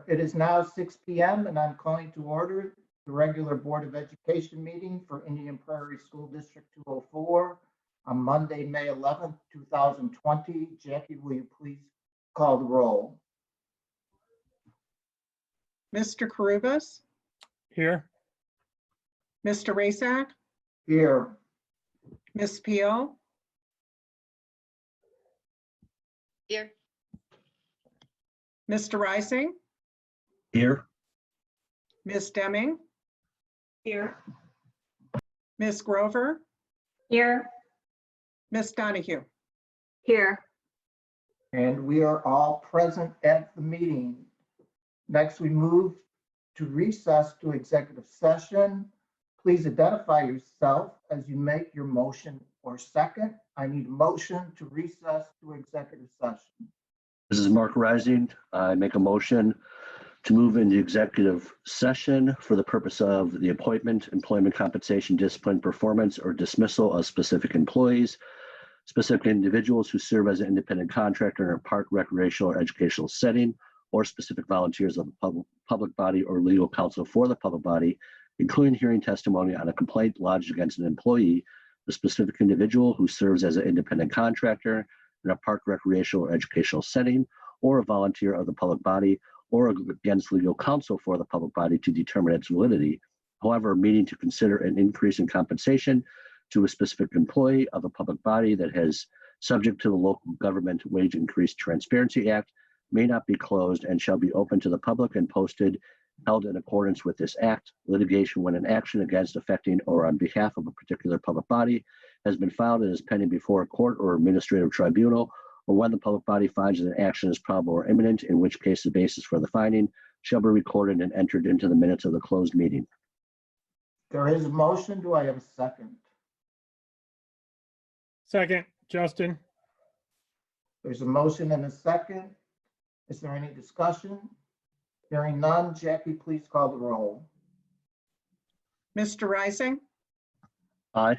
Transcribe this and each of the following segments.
It is now 6 p.m. and I'm calling to order the regular Board of Education meeting for Indian Prairie School District 204 on Monday, May 11th, 2020. Jackie, will you please call the roll? Mr. Carubas, Here. Mr. Rasak, Here. Ms. Peel, Here. Mr. Rising, Here. Ms. Deming, Here. Ms. Grover, Here. Ms. Donahue. Here. And we are all present at the meeting. Next, we move to recess to executive session. Please identify yourself as you make your motion or second. I need a motion to recess to executive session. This is Mark Rising. I make a motion to move into executive session for the purpose of the appointment, employment compensation, discipline, performance, or dismissal of specific employees, specific individuals who serve as an independent contractor in a park, recreational, or educational setting, or specific volunteers of the public body or legal counsel for the public body, including hearing testimony on a complaint lodged against an employee, the specific individual who serves as an independent contractor in a park, recreational, or educational setting, or a volunteer of the public body, or against legal counsel for the public body to determine its validity. However, meeting to consider an increase in compensation to a specific employee of a public body that has subject to the Local Government Wage Increase Transparency Act may not be closed and shall be open to the public and posted, held in accordance with this act. Litigation when an action against, affecting, or on behalf of a particular public body has been filed and is pending before a court or administrative tribunal, or when the public body finds that an action is probable or imminent, in which case the basis for the finding shall be recorded and entered into the minutes of the closed meeting. There is a motion. Do I have a second? Second, Justin. There's a motion and a second. Is there any discussion? Hearing none, Jackie, please call the roll. Mr. Rising, Aye.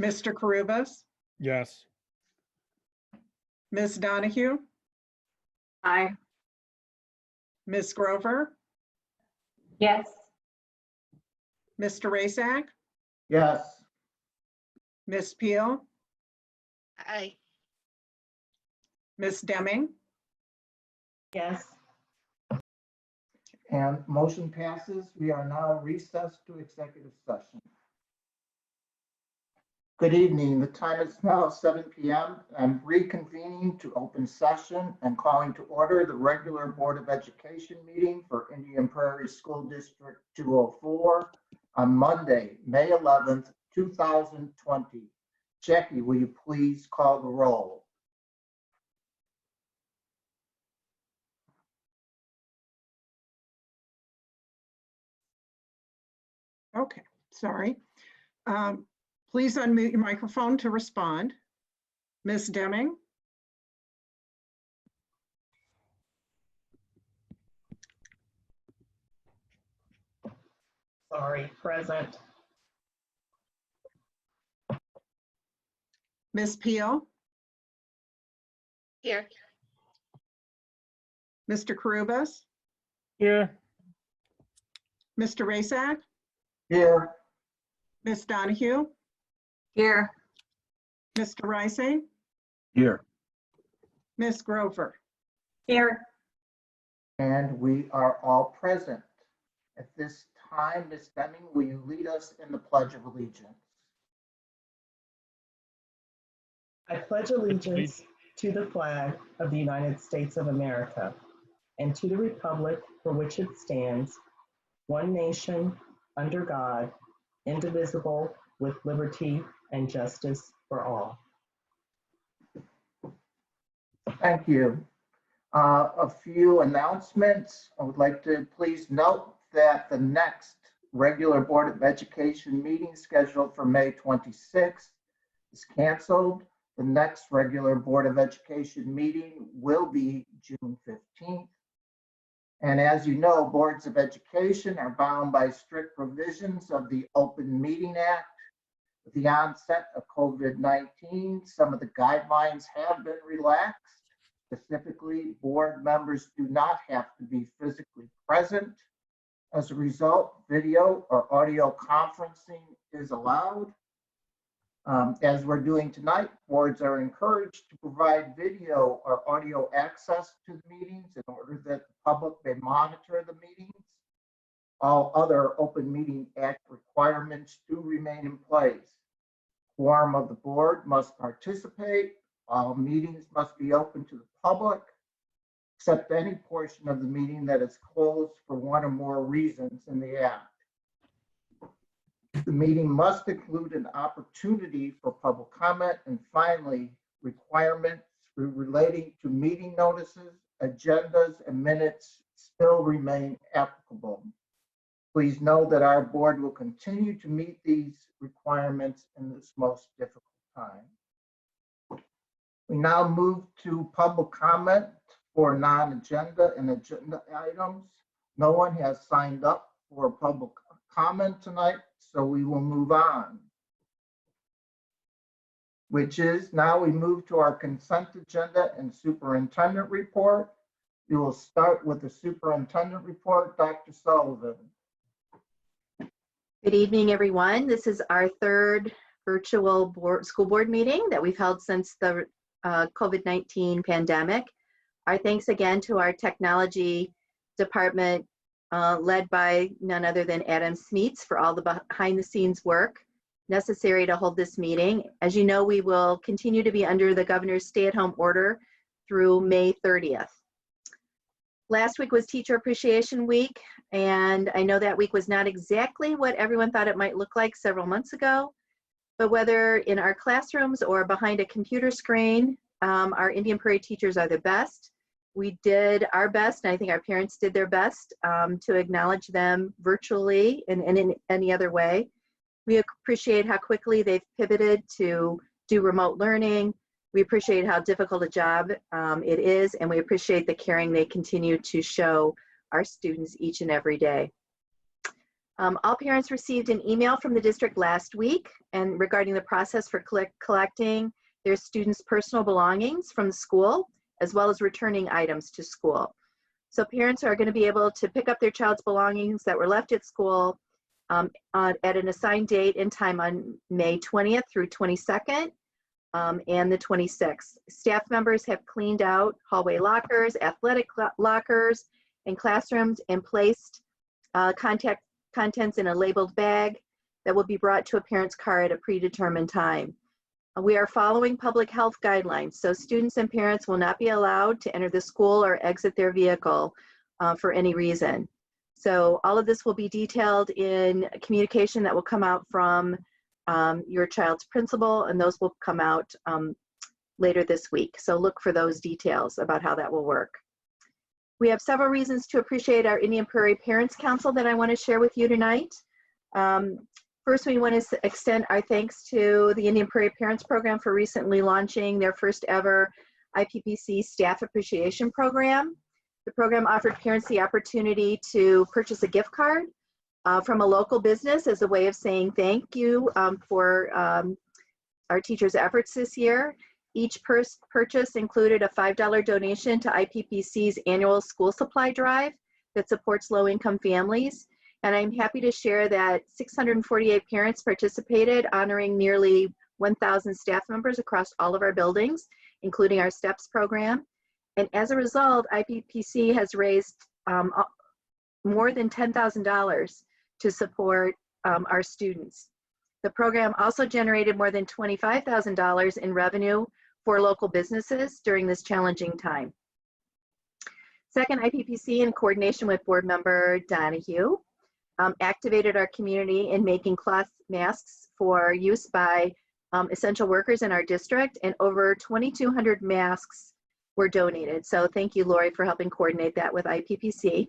Mr. Carubas, Yes. Ms. Donahue, Aye. Ms. Grover, Yes. Mr. Rasak, Yes. Ms. Peel, Aye. Ms. Deming, Yes. And motion passes. We are now recessed to executive session. Good evening. The time is now 7 p.m. I'm reconvening to open session and calling to order the regular Board of Education meeting for Indian Prairie School District 204 on Monday, May 11th, 2020. Jackie, will you please call the roll? okay, sorry. Please unmute your microphone to respond. Ms. Deming, Sorry, present. Ms. Peel, Here. Mr. Carubas, Here. Mr. Rasak, Here. Ms. Donahue, Here. Mr. Rising, Here. Ms. Grover. Here. And we are all present. At this time, Ms. Deming, will you lead us in the Pledge of Allegiance? I pledge allegiance to the flag of the United States of America and to the republic for which it stands, one nation, under God, indivisible, with liberty and justice for all. Thank you. A few announcements. I would like to please note that the next regular Board of Education meeting scheduled for May 26th is canceled. The next regular Board of Education meeting will be June 15th. And as you know, boards of education are bound by strict provisions of the Open Meeting Act. With the onset of COVID-19, some of the guidelines have been relaxed. Specifically, board members do not have to be physically present. As a result, video or audio conferencing is allowed. As we're doing tonight, boards are encouraged to provide video or audio access to the meetings in order that the public may monitor the meetings. All other Open Meeting Act requirements do remain in place. Quorum of the board must participate. All meetings must be open to the public, except any portion of the meeting that is closed for one or more reasons in the act. The meeting must include an opportunity for public comment, and finally, requirements relating to meeting notices, agendas, and minutes still remain applicable. Please know that our board will continue to meet these requirements in this most difficult time. We now move to public comment for non-agenda and agenda items. No one has signed up for public comment tonight, so we will move on. Which is, now we move to our consent agenda and superintendent report. We will start with the superintendent report. Dr. Sullivan. Good evening, everyone. This is our third virtual school board meeting that we've held since the COVID-19 pandemic. Our thanks again to our technology department led by none other than Adam Smeets for all the behind the scenes work necessary to hold this meeting. As you know, we will continue to be under the governor's stay-at-home order through May 30th. Last week was Teacher Appreciation Week, and I know that week was not exactly what everyone thought it might look like several months ago, but whether in our classrooms or behind a computer screen, our Indian Prairie teachers are the best. We did our best, and I think our parents did their best to acknowledge them virtually and in any other way. We appreciate how quickly they've pivoted to do remote learning. We appreciate how difficult a job it is, and we appreciate the caring they continue to show our students each and every day. All parents received an email from the district last week and regarding the process for collecting their students' personal belongings from the school, as well as returning items to school. So parents are going to be able to pick up their child's belongings that were left at school at an assigned date and time on May 20th through 22nd and the 26th. Staff members have cleaned out hallway lockers, athletic lockers, and classrooms and placed contents in a labeled bag that will be brought to a parent's car at a predetermined time. We are following public health guidelines, so students and parents will not be allowed to enter the school or exit their vehicle for any reason. So all of this will be detailed in communication that will come out from your child's principal, and those will come out later this week. So look for those details about how that will work. We have several reasons to appreciate our Indian Prairie Parents Council that I want to share with you tonight. First, we want to extend our thanks to the Indian Prairie Parents Program for recently launching their first ever IPPC Staff Appreciation Program. The program offered parents the opportunity to purchase a gift card from a local business as a way of saying thank you for our teachers' efforts this year. Each purchase included a $5 donation to IPPC's annual school supply drive that supports low-income families. And I'm happy to share that 648 parents participated, honoring nearly 1,000 staff members across all of our buildings, including our STEPS program. And as a result, IPPC has raised more than $10,000 to support our students. The program also generated more than $25,000 in revenue for local businesses during this challenging time. Second, IPPC, in coordination with board member Donahue, activated our community in making cloth masks for use by essential workers in our district, and over 2,200 masks were donated. So thank you, Lori, for helping coordinate that with IPPC.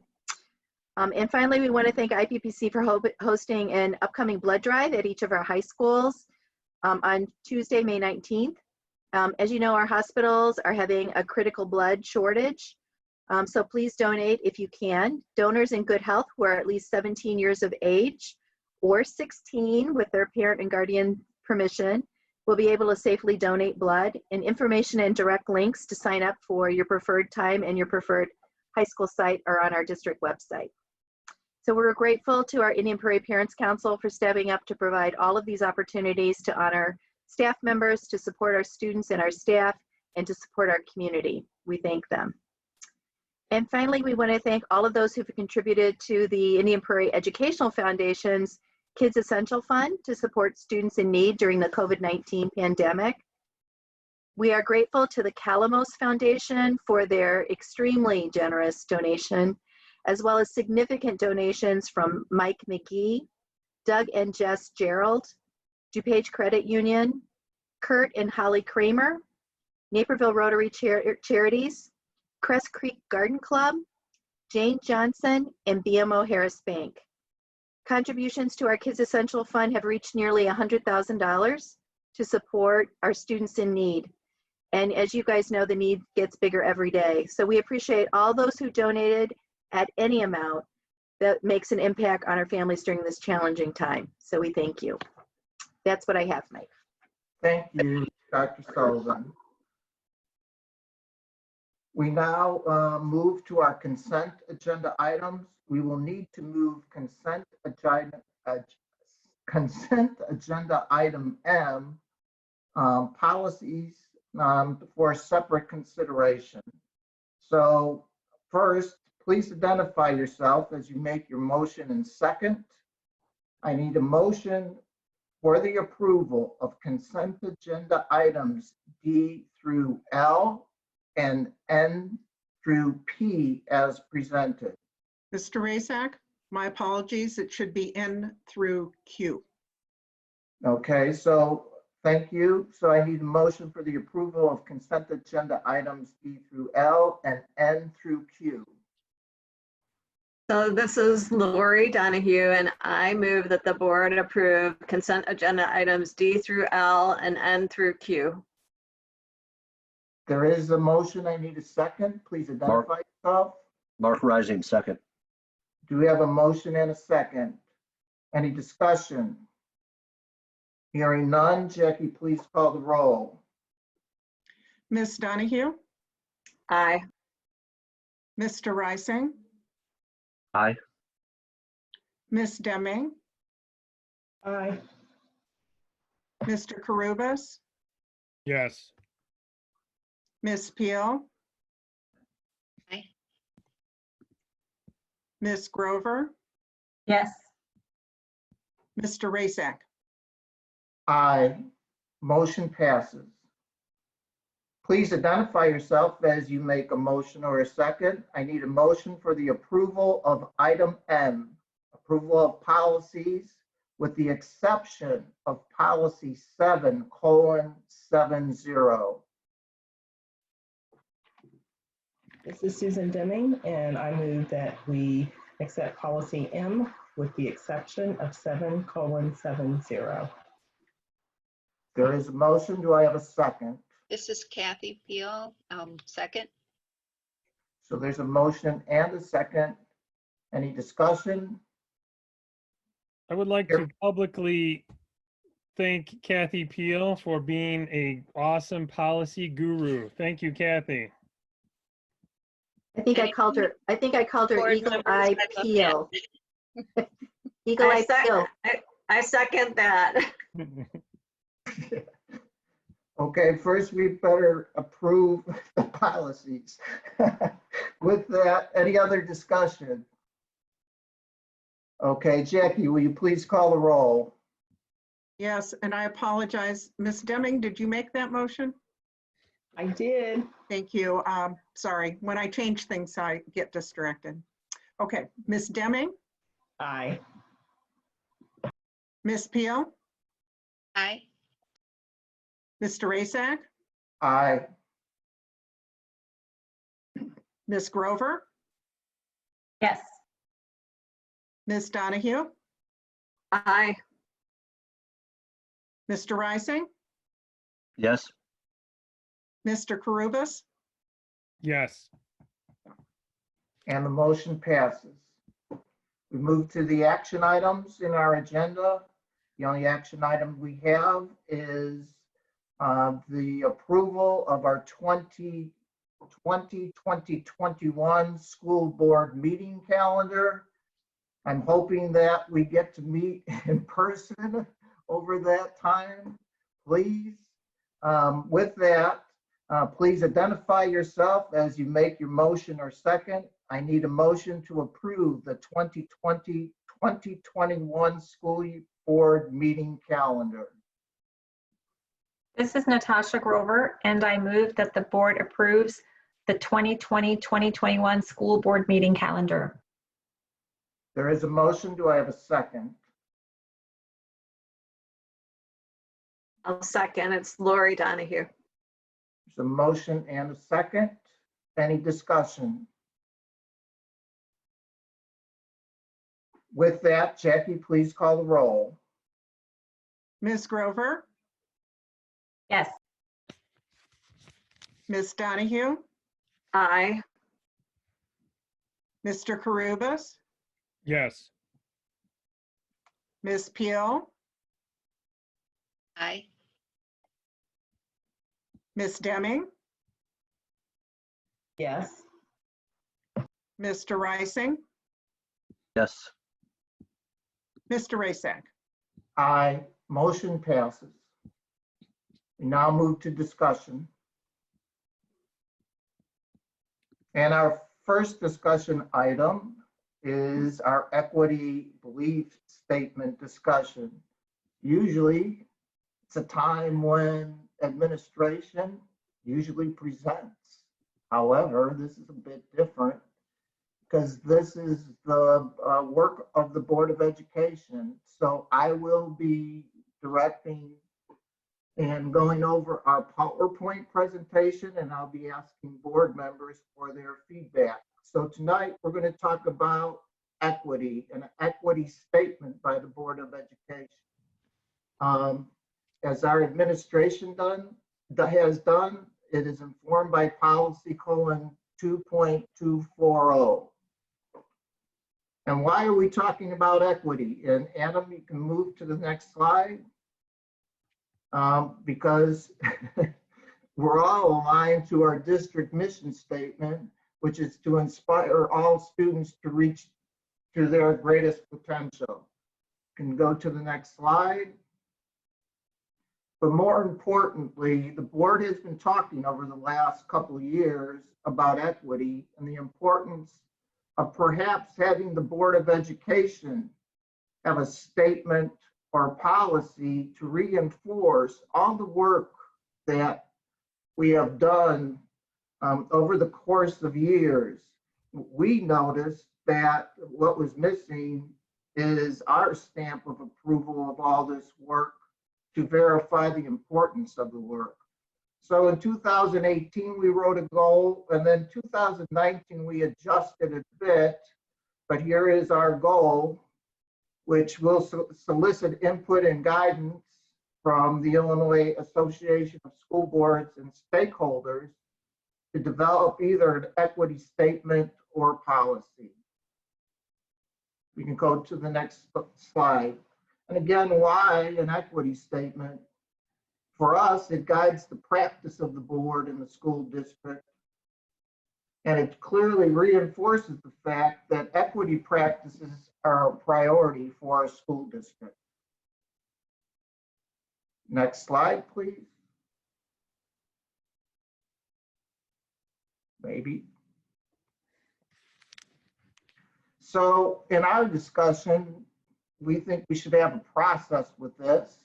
And finally, we want to thank IPPC for hosting an upcoming blood drive at each of our high schools on Tuesday, May 19th. As you know, our hospitals are having a critical blood shortage. So please donate if you can. Donors in good health who are at least 17 years of age or 16 with their parent and guardian permission will be able to safely donate blood, and information and direct links to sign up for your preferred time and your preferred high school site are on our district website. So we're grateful to our Indian Prairie Parents Council for stepping up to provide all of these opportunities to honor staff members, to support our students and our staff, and to support our community. We thank them. And finally, we want to thank all of those who've contributed to the Indian Prairie Educational Foundation's Kids Essential Fund to support students in need during the COVID-19 pandemic. We are grateful to the Calamos Foundation for their extremely generous donation, as well as significant donations from Mike McGee, Doug and Jess Gerald, DuPage Credit Union, Kurt and Holly Kramer, Naperville Rotary Charities, Crest Creek Garden Club, Jane Johnson, and BMO Harris Bank. Contributions to our Kids Essential Fund have reached nearly $100,000 to support our students in need. And as you guys know, the need gets bigger every day. So we appreciate all those who donated at any amount that makes an impact on our families during this challenging time. So we thank you. That's what I have, Mike. Thank you, Dr. Sullivan. We now move to our consent agenda items. We will need to move consent agenda item M, policies, for separate consideration. So first, please identify yourself as you make your motion and second. I need a motion for the approval of consent agenda items D through L and N through P as presented. Mr. Rasak, my apologies. It should be N through Q. Okay, so thank you. So I need a motion for the approval of consent agenda items D through L and N through Q. So this is Lori Donahue, and I move that the board approve consent agenda items D through L and N through Q. There is a motion. I need a second. Please identify yourself. Mark Rising, second. Do we have a motion and a second? Any discussion? Hearing none. Jackie, please call the roll. Ms. Donahue, Aye. Mr. Rising, Aye. Ms. Deming, Aye. Mr. Karubas, Yes. Ms. Peel, Aye. Ms. Grover, Yes. Mr. Rasak. Aye. Motion passes. Please identify yourself as you make a motion or a second. I need a motion for the approval of item M, approval of policies with the exception of policy 7:70. This is Susan Deming, and I move that we accept policy M with the exception of 7:70. There is a motion. Do I have a second? This is Kathy Peel, second. So there's a motion and a second. Any discussion? I would like to publicly thank Kathy Peel for being an awesome policy guru. Thank you, Kathy. I think I called her Board Eagle members, Eye I love Peel. Eagle Eye Peel. I second that. Okay, first we better approve the policies. With that, any other discussion? Okay, Jackie, will you please call the roll? Yes, and I apologize. Ms. Deming, did you make that motion? I did. Thank you. Sorry, when I change things, I get distracted. Okay, Ms. Deming, Aye. Ms. Peel, Aye. Mr. Rasak, Aye. Ms. Grover, Yes. Ms. Donahue, Aye. Mr. Rising, Yes. Mr. Karubas, Yes. And the motion passes. We move to the action items in our agenda. The only action item we have is the approval of our 2020-2021 school board meeting calendar. I'm hoping that we get to meet in person over that time, please. With that, please identify yourself as you make your motion or second. I need a motion to approve the 2020-2021 school board meeting calendar. This is Natasha Grover, and I move that the board approves the 2020-2021 school board meeting calendar. There is a motion. Do I have a second? I'll second. It's Lori Donahue. There's a motion and a second. Any discussion? With that, Jackie, please call the roll. Ms. Grover, Yes. Ms. Donahue, Aye. Mr. Carubus, Yes. Ms. Peel, Aye. Ms. Deming, Yes. Mr. Rising, Yes. Mr. Rasak. Aye. Motion passes. We now move to discussion. And our first discussion item is our equity belief statement discussion. Usually, it's a time when administration usually presents. However, this is a bit different because this is the work of the Board of Education. So I will be directing and going over our PowerPoint presentation, and I'll be asking board members for their feedback. So tonight, we're going to talk about equity, an equity statement by the Board of Education. As our administration has done, it is informed by policy colon 2.240. And why are we talking about equity? And Adam, you can move to the next slide. Because we're all aligned to our district mission statement, which is to inspire all students to reach to their greatest potential. You can go to the next slide. But more importantly, the board has been talking over the last couple of years about equity and the importance of perhaps having the Board of Education have a statement or policy to reinforce all the work that we have done over the course of years. We noticed that what was missing is our stamp of approval of all this work to verify the importance of the work. So in 2018, we wrote a goal, and then 2019, we adjusted a bit, but here is our goal, which will solicit input and guidance from the Illinois Association of School Boards and stakeholders to develop either an equity statement or policy. We can go to the next slide. And again, why an equity statement? For us, it guides the practice of the board in the school district. And it clearly reinforces the fact that equity practices are a priority for our school district. Next slide, please. Maybe. So in our discussion, we think we should have a process with this.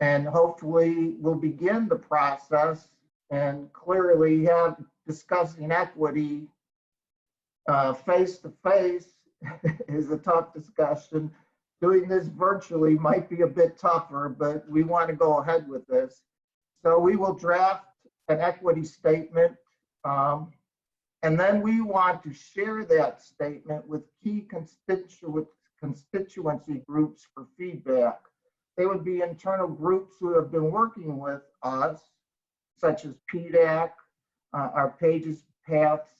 And hopefully we'll begin the process and clearly have discussing equity face to face is a tough discussion. Doing this virtually might be a bit tougher, but we want to go ahead with this. So we will draft an equity statement, and then we want to share that statement with key constituency groups for feedback. They would be internal groups who have been working with us, such as PDAC, our Pages, Paths,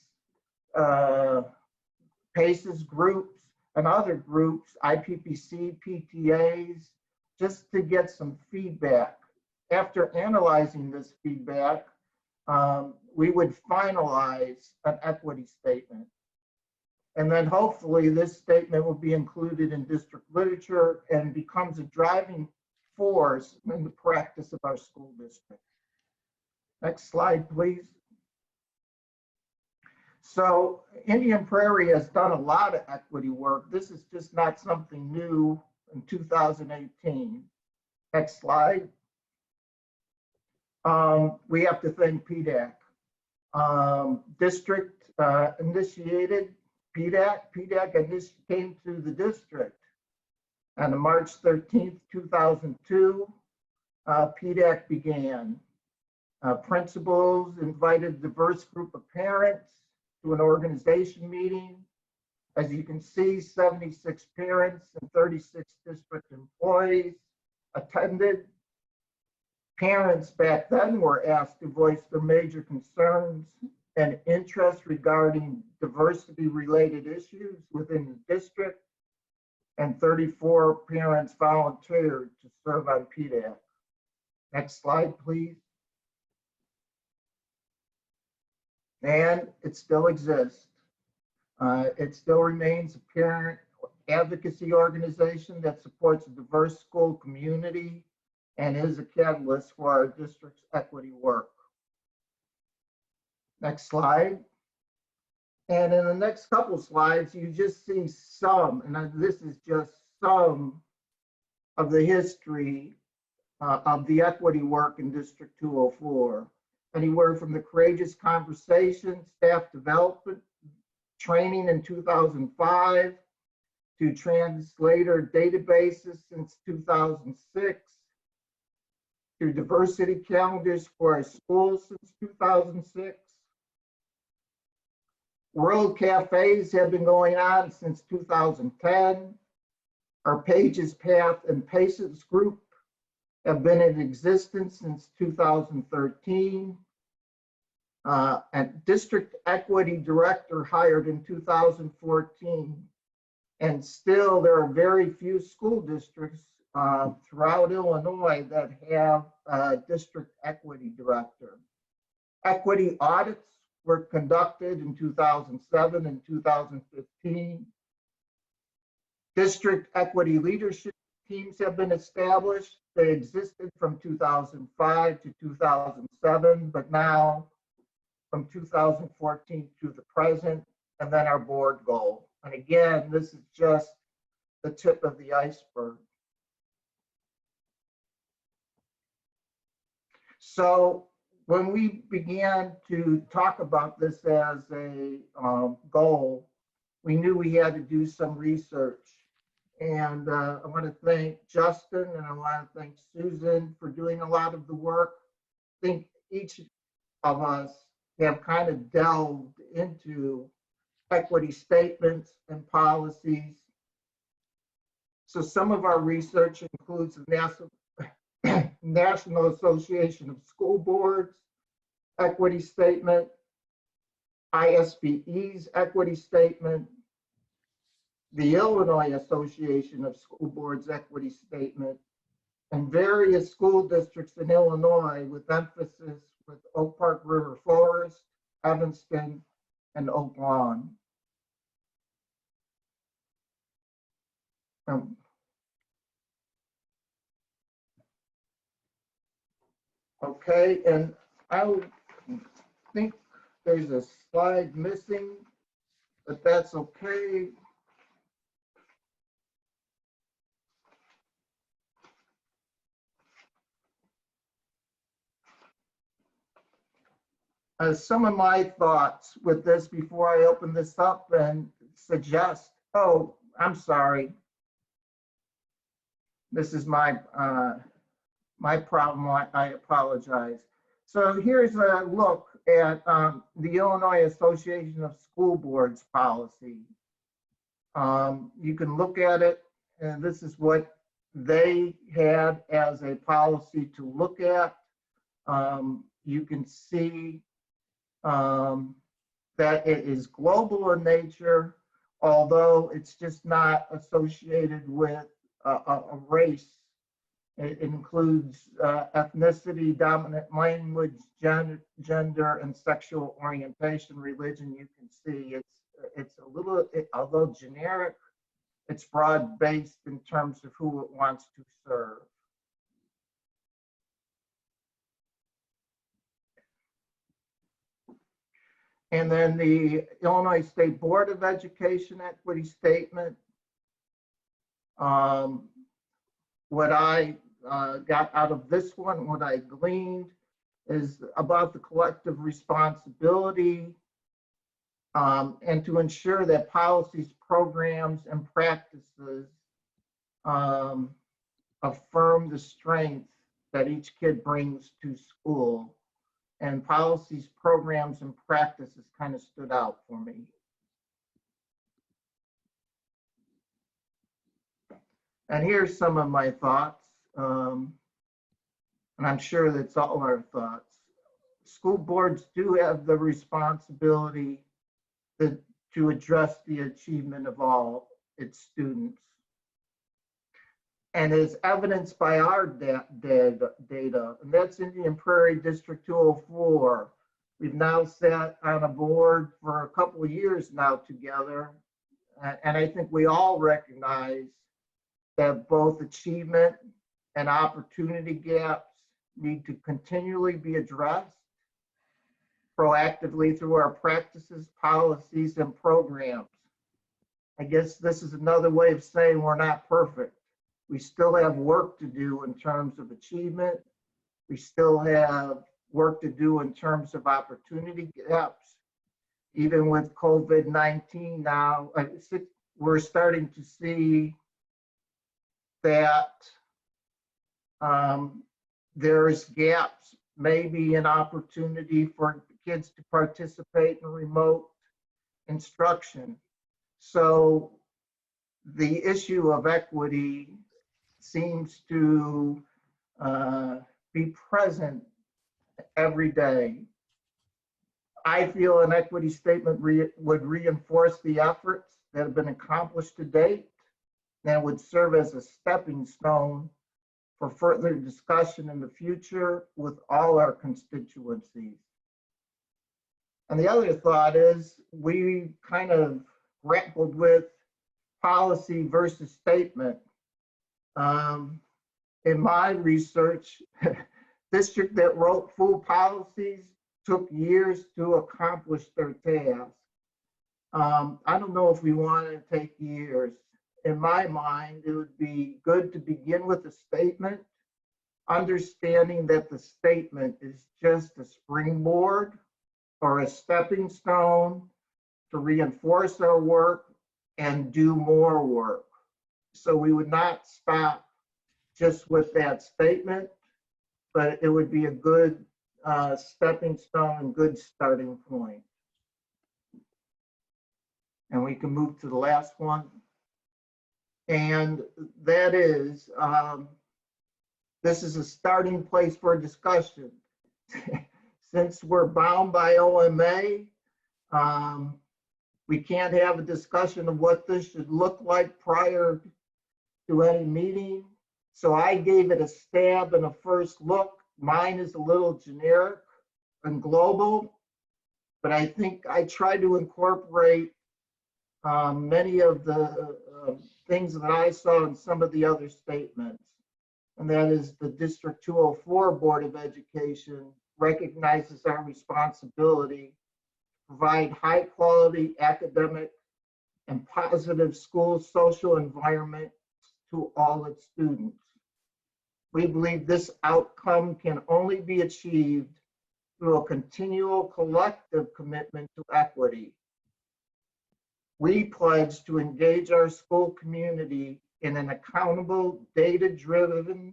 PACES groups, and other groups, IPPC, PTAs, just to get some feedback after analyzing this feedback, we would finalize an equity statement. And then hopefully this statement will be included in district literature and becomes a driving force in the practice of our school district. Next slide, please. So Indian Prairie has done a lot of equity work. This is just not something new in 2018. Next slide. We have to thank PDAC. District initiated PDAC. PDAC came to the district on March 13th, 2002. PDAC began. Principals invited a diverse group of parents to an organization meeting. As you can see, 76 parents and 36 district employees attended. Parents back then were asked to voice their major concerns and interests regarding diversity-related issues within the district, and 34 parents volunteered to serve on PDAC. Next slide, please. And it still exists. It still remains a parent advocacy organization that supports a diverse school community and is a catalyst for our district's equity work. Next slide. And in the next couple slides, you just see some, and this is just some of the history of the equity work in District 204. Anywhere from the courageous conversation, staff development, training in 2005, to translator databases since 2006, to diversity calendars for our schools since 2006. World Cafes have been going on since 2010. Our Pages, Path, and Paces group have been in existence since 2013. And District Equity Director hired in 2014. And still there are very few school districts throughout Illinois that have a District Equity Director. Equity audits were conducted in 2007 and 2015. District equity leadership teams have been established. They existed from 2005 to 2007, but now from 2014 to the present, and then our board goal. And again, this is just the tip of the iceberg. So when we began to talk about this as a goal, we knew we had to do some research. And I want to thank Justin and I want to thank Susan for doing a lot of the work. I think each of us have kind of delved into equity statements and policies. So some of our research includes the National Association of School Boards equity statement, ISBE's equity statement, the Illinois Association of School Boards equity statement, and various school districts in Illinois with emphasis with Oak Park River Forest, Evanston, and Oak Lawn. Okay, and I think there's a slide missing, but that's okay. Some of my thoughts with this before I open this up and suggest, oh, I'm sorry. This is my my problem. I apologize. So here's a look at the Illinois Association of School Boards policy. You can look at it, and this is what they had as a policy to look at. You can see that it is global in nature, although it's just not associated with a race It includes ethnicity, dominant language, gender, and sexual orientation, religion. You can see it's a little, although generic, it's broad-based in terms of who it wants to serve. And then the Illinois State Board of Education equity statement. What I got out of this one, what I gleaned, is about the collective responsibility and to ensure that policies, programs, and practices affirm the strength that each kid brings to school. And policies, programs, and practices kind of stood out for me. And here's some of my thoughts, and I'm sure that's all our thoughts. School boards do have the responsibility to address the achievement of all its students. And as evidenced by our data, and that's Indian Prairie District 204. We've now sat on a board for a couple of years now together, and I think we all recognize that both achievement and opportunity gaps need to continually be addressed proactively through our practices, policies, and programs. I guess this is another way of saying we're not perfect. We still have work to do in terms of achievement. We still have work to do in terms of opportunity gaps. Even with COVID-19 now, we're starting to see that there's gaps, maybe an opportunity for kids to participate in remote instruction. So the issue of equity seems to be present every day. I feel an equity statement would reinforce the efforts that have been accomplished to date and would serve as a stepping stone for further discussion in the future with all our constituencies. And the other thought is we kind of grappled with policy versus statement. In my research, district that wrote full policies took years to accomplish their task. I don't know if we want to take years. In my mind, it would be good to begin with a statement, understanding that the statement is just a springboard or a stepping stone to reinforce our work and do more work. So we would not stop just with that statement, but it would be a good stepping stone and good starting point. And we can move to the last one. And that is, this is a starting place for a discussion. Since we're bound by OMA, we can't have a discussion of what this should look like prior to any meeting. So I gave it a stab and a first look. Mine is a little generic and global, but I think I tried to incorporate many of the things that I saw in some of the other statements. And that is the District 204 Board of Education recognizes our responsibility to provide high quality academic and positive school social environment to all its students. We believe this outcome can only be achieved through a continual collective commitment to equity. We pledge to engage our school community in an accountable, data-driven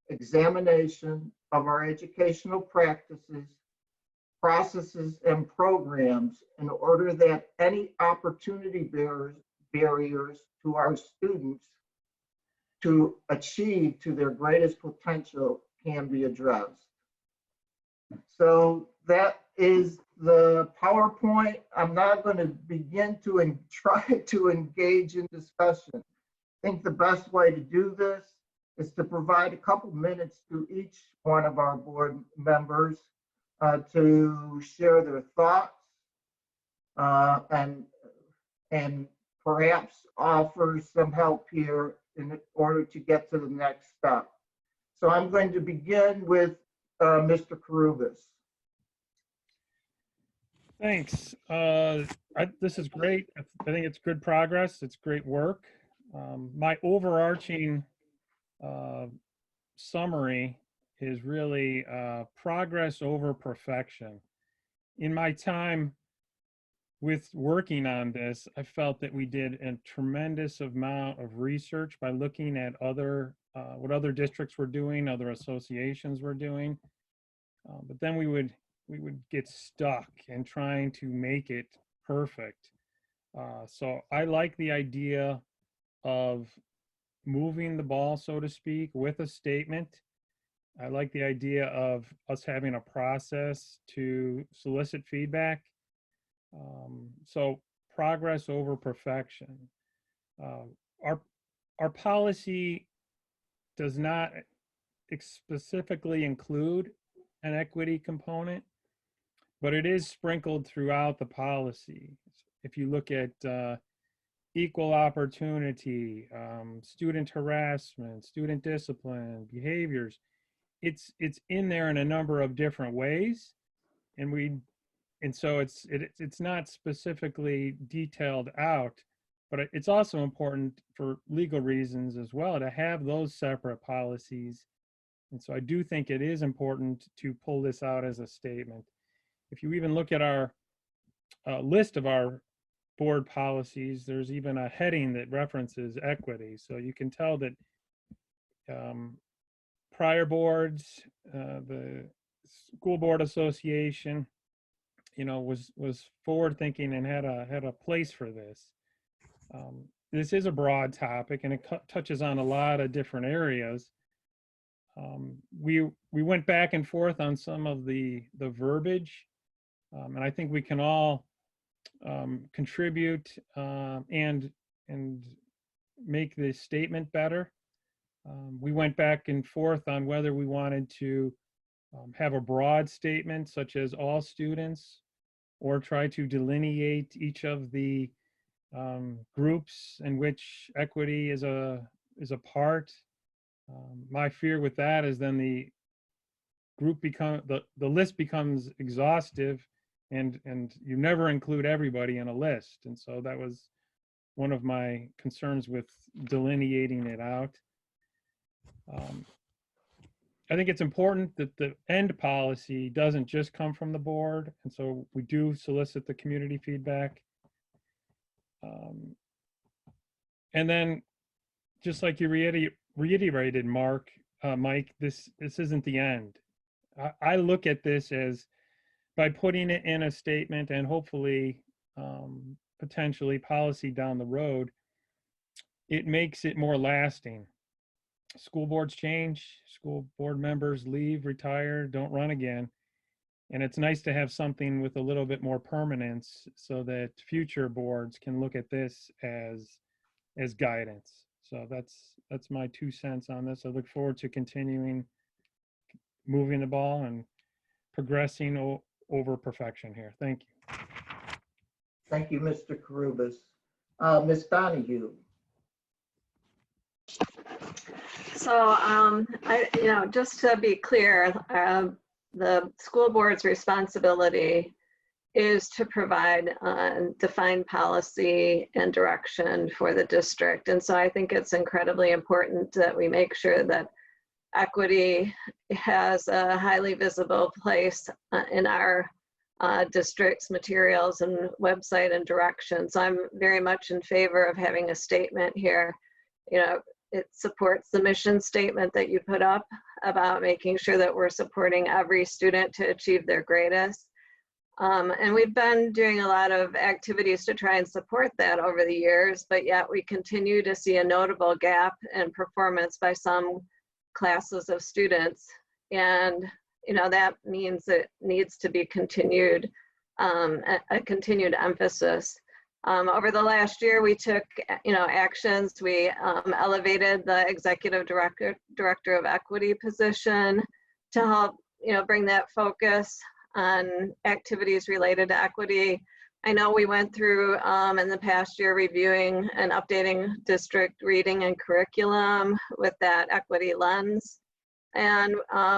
examination of our educational practices, processes, and programs in order that any opportunity barriers to our students to achieve to their greatest potential can be addressed. So that is the PowerPoint. I'm not going to begin to try to engage in discussion. I think the best way to do this is to provide a couple minutes to each one of our board members to share their thoughts and perhaps offer some help here in order to get to the next step. So I'm going to begin with Mr. Karubas. Thanks. This is great. I think it's good progress. It's great work. My overarching summary is really progress over perfection. In my time with working on this, I felt that we did a tremendous amount of research by looking at what other districts were doing, other associations were doing. But then we would get stuck in trying to make it perfect. So I like the idea of moving the ball, so to speak, with a statement. I like the idea of us having a process to solicit feedback. So progress over perfection. Our policy does not specifically include an equity component, but it is sprinkled throughout the policy. If you look at equal opportunity, student harassment, student discipline, behaviors, it's in there in a number of different ways, and so it's not specifically detailed out, but it's also important for legal reasons as well to have those separate policies. And so I do think it is important to pull this out as a statement. If you even look at our list of our board policies, there's even a heading that references equity. So you can tell that prior boards, the School Board Association, was forward thinking and had a place for this. This is a broad topic and it touches on a lot of different areas. We went back and forth on some of the verbiage, and I think we can all contribute and make the statement better. We went back and forth on whether we wanted to have a broad statement such as all students, or try to delineate each of the groups in which equity is a part. My fear with that is then the list becomes exhaustive, and you never include everybody in a list. And so that was one of my concerns with delineating it out. I think it's important that the end policy doesn't just come from the board, and so we do solicit the community feedback. And then, just like you reiterated, Mike, this isn't the end. I look at this as, by putting it in a statement and hopefully potentially policy down the road, it makes it more lasting. School boards change, school board members leave, retire, don't run again. And it's nice to have something with a little bit more permanence so that future boards can look at this as guidance. So that's my 2 cents on this. I look forward to continuing moving the ball and progressing over perfection here. Thank you. Thank you, Mr. Karubas. Ms. Donahue. So, just to be clear, the school board's responsibility is to provide defined policy and direction for the district. And so I think it's incredibly important that we make sure that equity has a highly visible place in our district's materials and website and direction. So I'm very much in favor of having a statement here. It supports the mission statement that you put up about making sure that we're supporting every student to achieve their greatest. And we've been doing a lot of activities to try and support that over the years, but yet we continue to see a notable gap in performance by some classes of students. And that means it needs to be continued, a continued emphasis. Over the last year, we took, actions. We elevated the executive director of equity position to help, bring that focus on activities related to equity. I know we went through in the past year reviewing and updating district reading and curriculum with that equity lens. And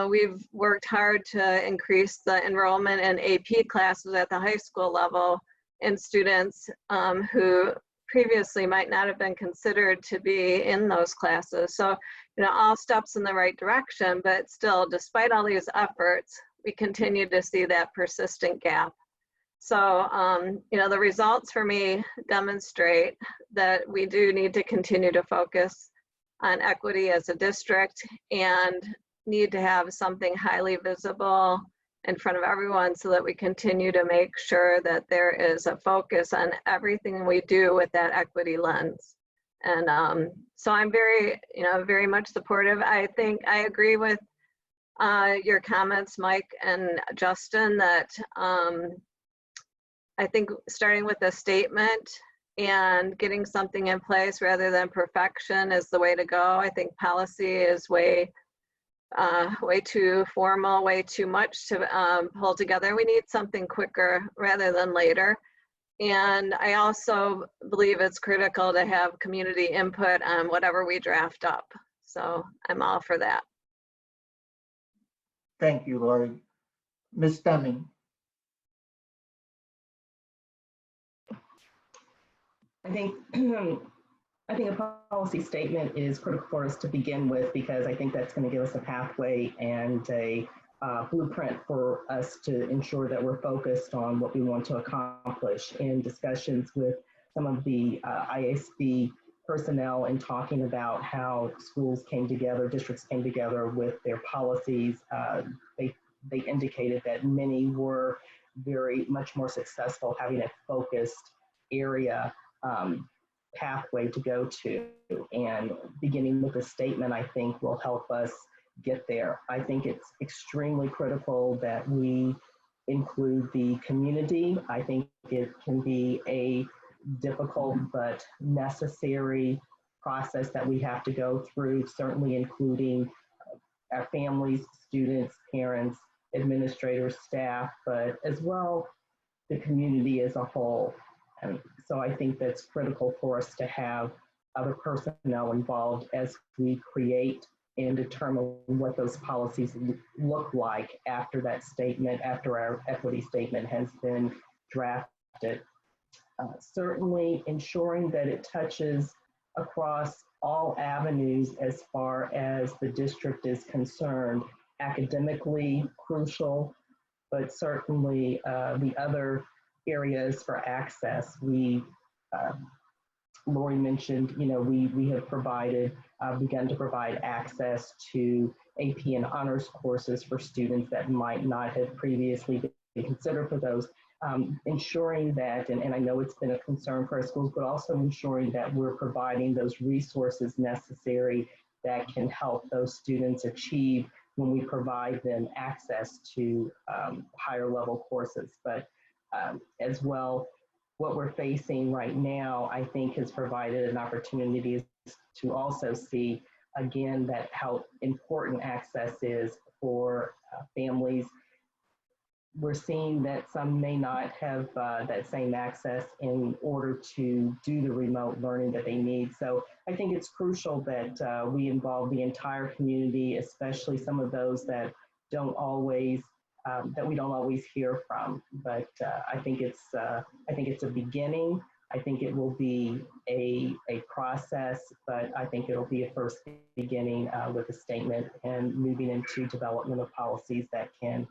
we've worked hard to increase the enrollment in AP classes at the high school level in students who previously might not have been considered to be in those classes. So, all steps in the right direction, but still, despite all these efforts, we continue to see that persistent gap. So, the results for me demonstrate that we do need to continue to focus on equity as a district and need to have something highly visible in front of everyone so that we continue to make sure that there is a focus on everything we do with that equity lens. And so I'm very, very much supportive. I think I agree with your comments, Mike and Justin, that I think starting with a statement and getting something in place rather than perfection is the way to go. I think policy is way too formal, way too much to pull together. We need something quicker rather than later. And I also believe it's critical to have community input on whatever we draft up. So I'm all for that. Thank you, Lori. Ms. Deming. I think a policy statement is critical for us to begin with, because I think that's going to give us a pathway and a blueprint for us to ensure that we're focused on what we want to accomplish. In discussions with some of the ISB personnel and talking about how schools came together, districts came together with their policies, they indicated that many were very much more successful having a focused area pathway to go to, and beginning with a statement, I think, will help us get there. I think it's extremely critical that we include the community. I think it can be a difficult but necessary process that we have to go through, certainly including our families, students, parents, administrators, staff, but as well the community as a whole. And so I think that's critical for us to have other personnel involved as we create and determine what those policies look like after that statement, after our equity statement has been drafted. Certainly ensuring that it touches across all avenues as far as the district is concerned. Academically crucial, but certainly the other areas for access. Lori mentioned, we have begun to provide access to AP and honors courses for students that might not have previously been considered for those. Ensuring that, and I know it's been a concern for our schools, but also ensuring that we're providing those resources necessary that can help those students achieve when we provide them access to higher level courses. But as well, what we're facing right now, I think, has provided an opportunity to also see, again, that how important access is for families. We're seeing that some may not have that same access in order to do the remote learning that they need. So I think it's crucial that we involve the entire community, especially some of those that don't always that we don't always hear from. But I think it's a beginning. I think it will be a process, but I think it'll be a first beginning with a statement and moving into development of policies that can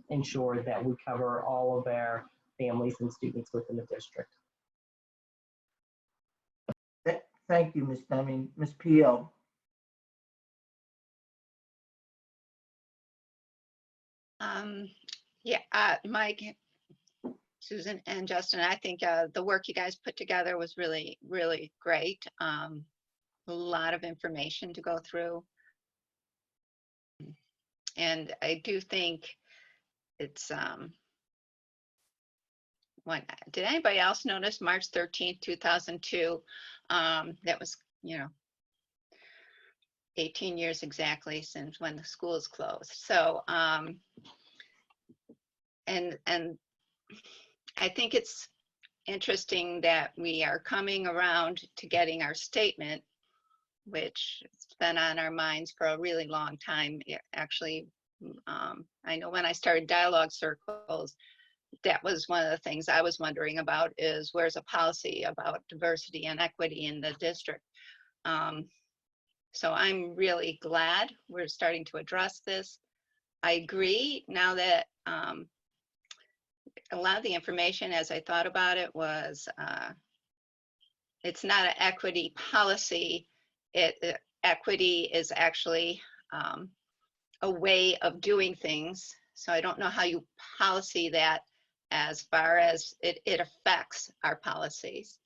ensure that we cover all of our families and students within the district. Thank you, Ms. Deming. Ms. Pio. Mike, Susan, and Justin, I think the work you guys put together was really, really great. A lot of information to go through. And I do think it's did anybody else notice March 13th, 2002? That was, 18 years exactly since when the schools closed. So, and I think it's interesting that we are coming around to getting our statement, which has been on our minds for a really long time. Actually, I know when I started dialogue circles, that was one of the things I was wondering about is where's a policy about diversity and equity in the district. So I'm really glad we're starting to address this. I agree now that a lot of the information as I thought about it was, it's not an equity policy. Equity is actually a way of doing things. So I don't know how you policy that as far as it affects our policies.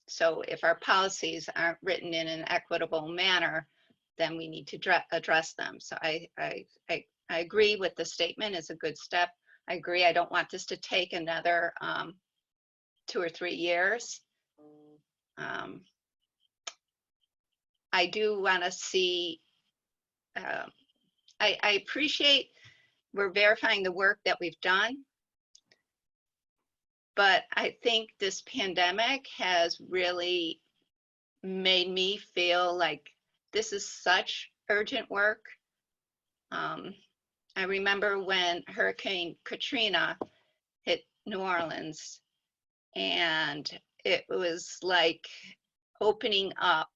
So if our policies aren't written in an equitable manner, then we need to address them. So I agree with the statement is a good step. I agree. I don't want this to take another 2 or 3 years. I do want to see, I appreciate we're verifying the work that we've done, but I think this pandemic has really made me feel like this is such urgent work. I remember when Hurricane Katrina hit New Orleans, and it was like opening up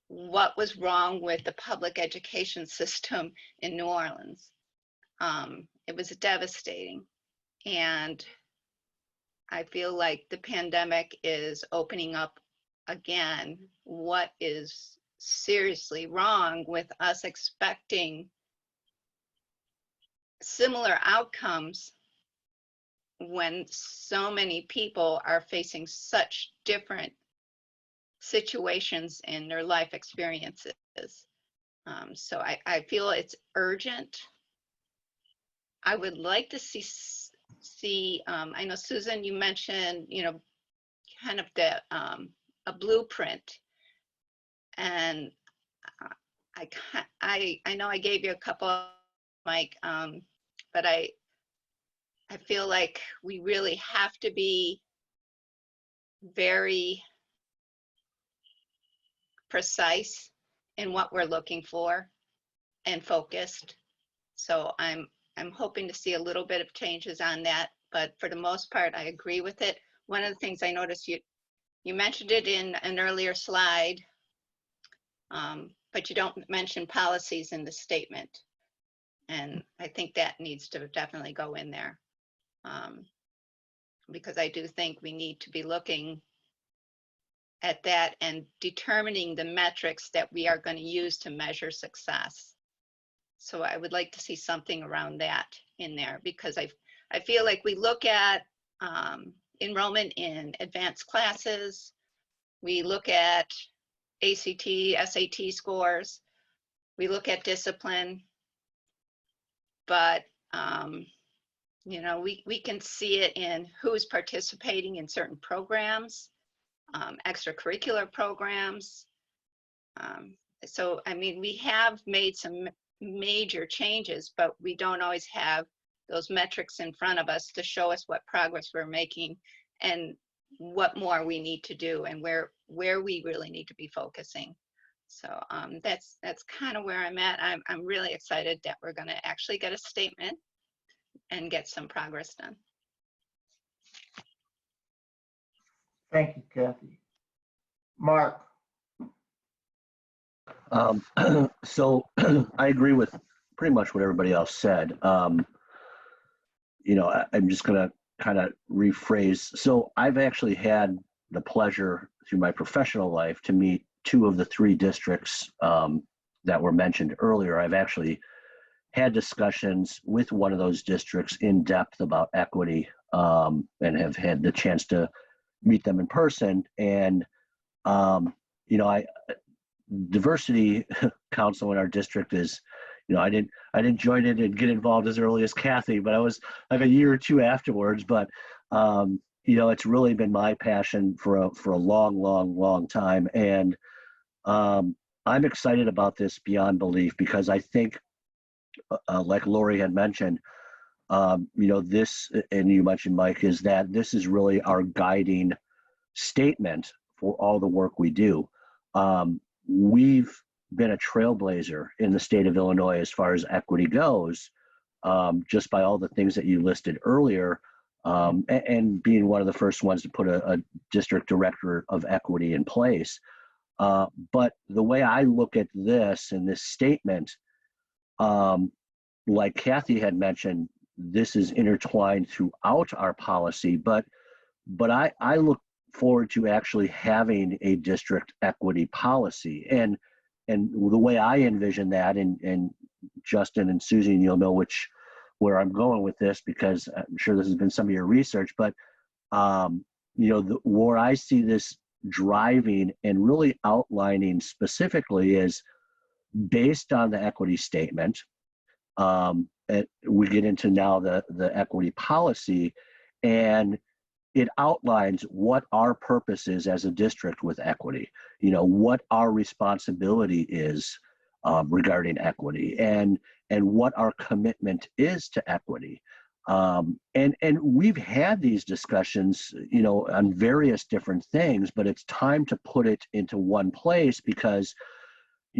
what was wrong with the public education system in New Orleans. It was devastating. And I feel like the pandemic is opening up again what is seriously wrong with us expecting similar outcomes when so many people are facing such different situations in their life experiences. So I feel it's urgent. I would like to see I know Susan, you mentioned, kind of the a blueprint, and I know I gave you a couple, Mike, but I feel like we really have to be very precise in what we're looking for and focused. So I'm hoping to see a little bit of changes on that, but for the most part, I agree with it. One of the things I noticed, you mentioned it in an earlier slide, but you don't mention policies in the statement. And I think that needs to definitely go in there. Because I do think we need to be looking at that and determining the metrics that we are going to use to measure success. So I would like to see something around that in there, because I feel like we look at enrollment in advanced classes, we look at ACT, SAT scores, we look at discipline, but we can see it in who's participating in certain programs, extracurricular programs. So, I mean, we have made some major changes, but we don't always have those metrics in front of us to show us what progress we're making and what more we need to do and where we really need to be focusing. So that's kind of where I'm at. I'm really excited that we're going to actually get a statement and get some progress done. Thank you, Kathy. Mark. So I agree with pretty much what everybody else said. I'm just going to kind of rephrase. So I've actually had the pleasure through my professional life to meet 2 of the 3 districts that were mentioned earlier. I've actually had discussions with one of those districts in depth about equity, and have had the chance to meet them in person. And, diversity council in our district is I didn't join it and get involved as early as Kathy, but I was like a year or two afterwards. But it's really been my passion for a long time, and I'm excited about this beyond belief because I think, like Lori had mentioned, this, and you mentioned, Mike, is that this is really our guiding statement for all the work we do. We've been a trailblazer in the state of Illinois as far as equity goes, just by all the things that you listed earlier, and being one of the first ones to put a district director of equity in place. But the way I look at this and this statement, like Kathy had mentioned, this is intertwined throughout our policy, but I look forward to actually having a district equity policy. And the way I envision that, and Justin and Susan, you'll know where I'm going with this, because I'm sure this has been some of your research, but where I see this driving and really outlining specifically is based on the equity statement. We get into now the equity policy, and it outlines what our purpose is as a district with equity, what our responsibility is regarding equity, and what our commitment is to equity. And we've had these discussions, on various different things, but it's time to put it into one place because,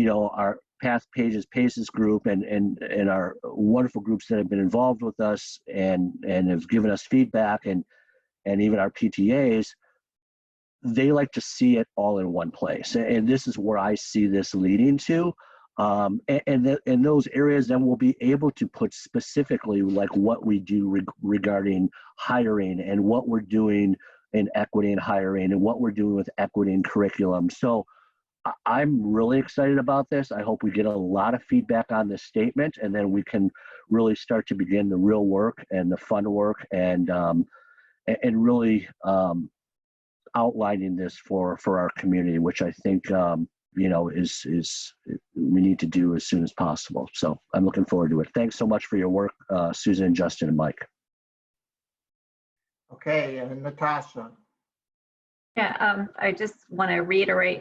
our Path Pages Paces group and our wonderful groups that have been involved with us and have given us feedback, and even our PTAs, they like to see it all in one place. And this is where I see this leading to. And those areas, then we'll be able to put specifically like what we do regarding hiring, and what we're doing in equity and hiring, and what we're doing with equity and curriculum. So I'm really excited about this. I hope we get a lot of feedback on this statement, and then we can really start to begin the real work and the fun work, and really outlining this for our community, which I think is we need to do as soon as possible. So I'm looking forward to it. Thanks so much for your work, Susan, Justin, and Mike. Okay, and Natasha. Yeah, I just want to reiterate,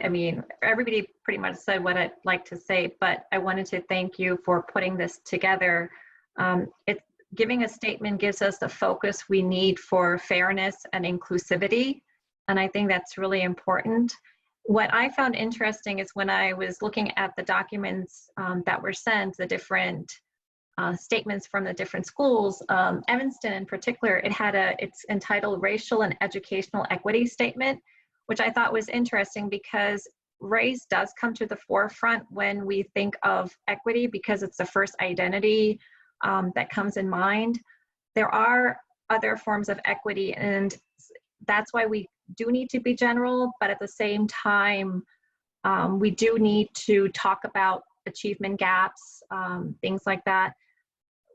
everybody pretty much said what I'd like to say, but I wanted to thank you for putting this together. Giving a statement gives us the focus we need for fairness and inclusivity, and I think that's really important. What I found interesting is when I was looking at the documents that were sent, the different statements from the different schools, Evanston in particular, it's entitled Racial and Educational Equity Statement, which I thought was interesting because race does come to the forefront when we think of equity, because it's the first identity that comes in mind. There are other forms of equity, and that's why we do need to be general, but at the same time, we do need to talk about achievement gaps, things like that.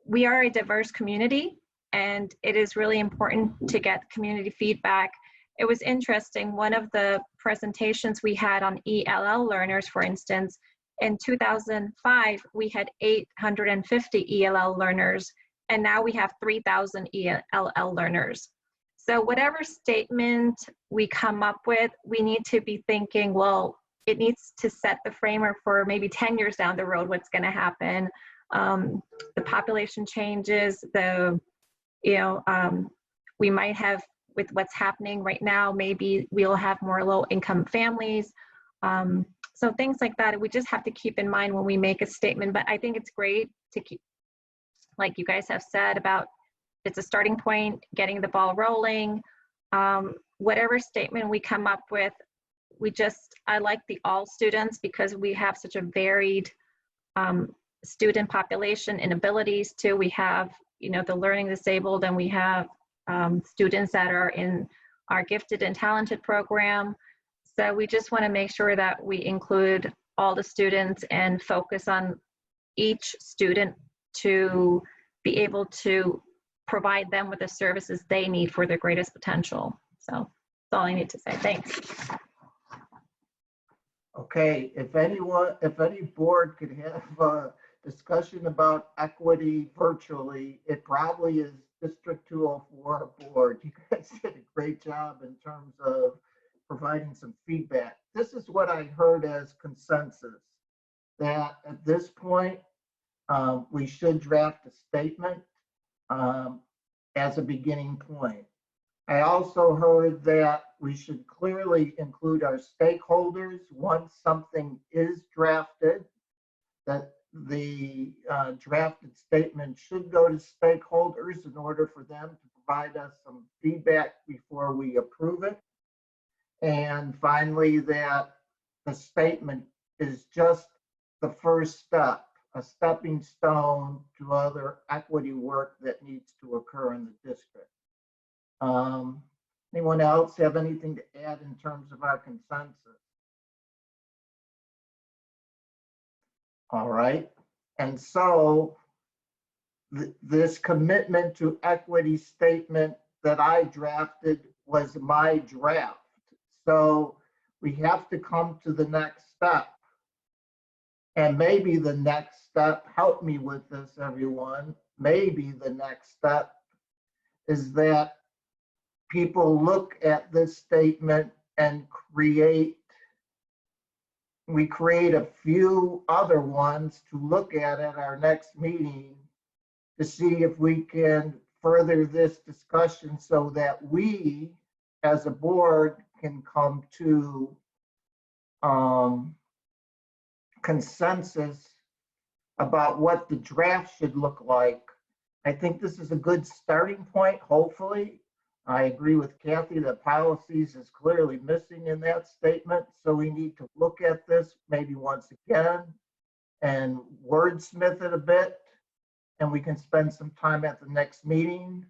We are a diverse community, and it is really important to get community feedback. It was interesting, one of the presentations we had on ELL learners, for instance, in 2005, we had 850 ELL learners, and now we have 3,000 ELL learners. So whatever statement we come up with, we need to be thinking, well, it needs to set the framework for maybe 10 years down the road, what's going to happen. The population changes, we might have, with what's happening right now, maybe we'll have more low-income families. So things like that, we just have to keep in mind when we make a statement. But I think it's great to keep, like you guys have said, about it's a starting point, getting the ball rolling. Whatever statement we come up with, I like the all students, because we have such a varied student population and abilities too. We have, the learning disabled, and we have students that are in our gifted and talented program. So we just want to make sure that we include all the students and focus on each student to be able to provide them with the services they need for their greatest potential. So that's all I need to say. Thanks. Okay, if any board could have discussion about equity virtually, it probably is District 204 board. You guys did a great job in terms of providing some feedback. This is what I heard as consensus, that at this point, we should draft a statement as a beginning point. I also heard that we should clearly include our stakeholders once something is drafted, that the drafted statement should go to stakeholders in order for them to provide us some feedback before we approve it. And finally, that the statement is just the first step, a stepping stone to other equity work that needs to occur in the district. Anyone else have anything to add in terms of our consensus? All right. And so this commitment to equity statement that I drafted was my draft. So we have to come to the next step. And maybe the next step, help me with this, everyone. Maybe the next step is that people look at this statement and we create a few other ones to look at our next meeting to see if we can further this discussion so that we as a board can come to consensus about what the draft should look like. I think this is a good starting point, hopefully. I agree with Kathy that policies is clearly missing in that statement. So we need to look at this maybe once again and wordsmith it a bit. And we can spend some time at the next meeting.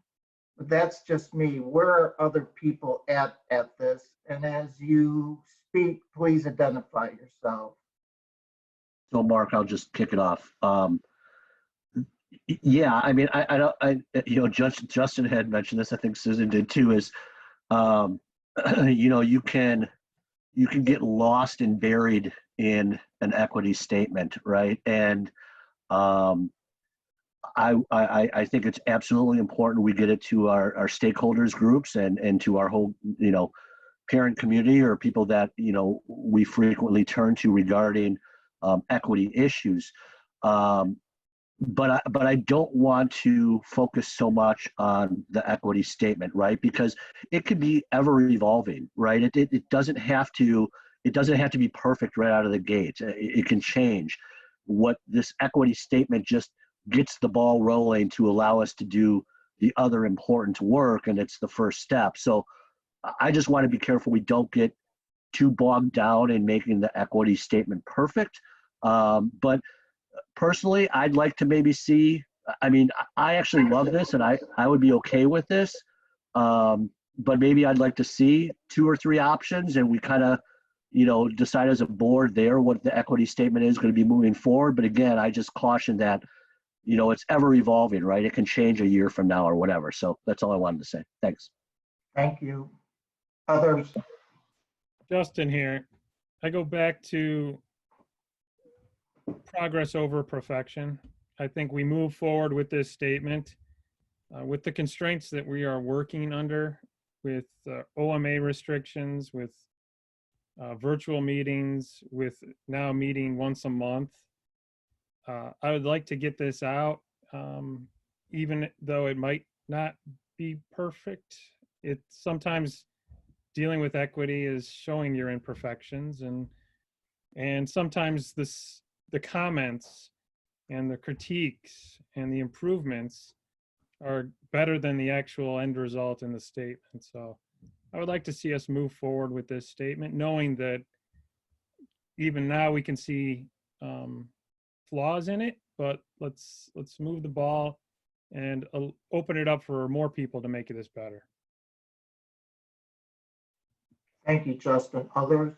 But that's just me. Where are other people at this? And as you speak, please identify yourself. So Mark, I'll just kick it off. Yeah, I mean, Justin had mentioned this. I think Susan did too. Is you can get lost and buried in an equity statement, right? And I think it's absolutely important we get it to our stakeholders groups and to our whole parent community or people that we frequently turn to regarding equity issues. But I don't want to focus so much on the equity statement, right? Because it could be ever evolving, right? It doesn't have to be perfect right out of the gate. It can change. What this equity statement just gets the ball rolling to allow us to do the other important work, and it's the first step. So I just want to be careful we don't get too bogged down in making the equity statement perfect. But personally, I'd like to maybe see, I mean, I actually love this and I would be okay with this. But maybe I'd like to see 2 or 3 options and we kind of, decide as a board there what the equity statement is going to be moving forward. But again, I just caution that, it's ever evolving, right? It can change a year from now or whatever. So that's all I wanted to say. Thanks. Thank you. Others? Justin here. I go back to progress over perfection. I think we move forward with this statement with the constraints that we are working under with OMA restrictions, with virtual meetings, with now meeting once a month. I would like to get this out, even though it might not be perfect. It's sometimes dealing with equity is showing your imperfections, and sometimes the comments and the critiques and the improvements are better than the actual end result in the statement. So I would like to see us move forward with this statement, knowing that even now we can see flaws in it, but let's move the ball and open it up for more people to make this better. Thank you, Justin. Others?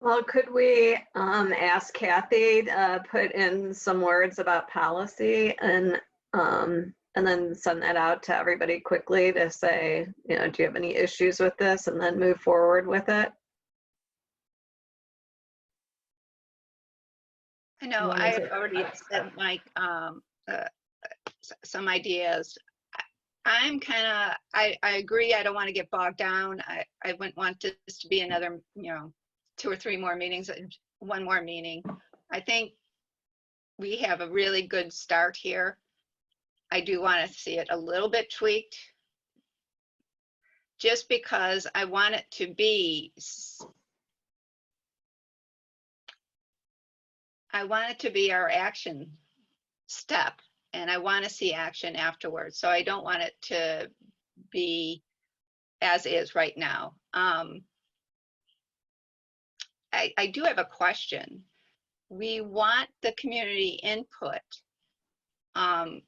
Well, could we ask Kathy to put in some words about policy and then send that out to everybody quickly to say, do you have any issues with this, and then move forward with it? know One I is had it- already said Mike, some ideas. I'm kind of, I agree. I don't want to get bogged down. I wouldn't want this to be another, 2 or 3 more meetings, one more meeting. I think we have a really good start here. I do want to see it a little bit tweaked, just because I want it to be, our action step, and I want to see action afterwards. So I don't want it to be as is right now. I do have a question. We want the community input. I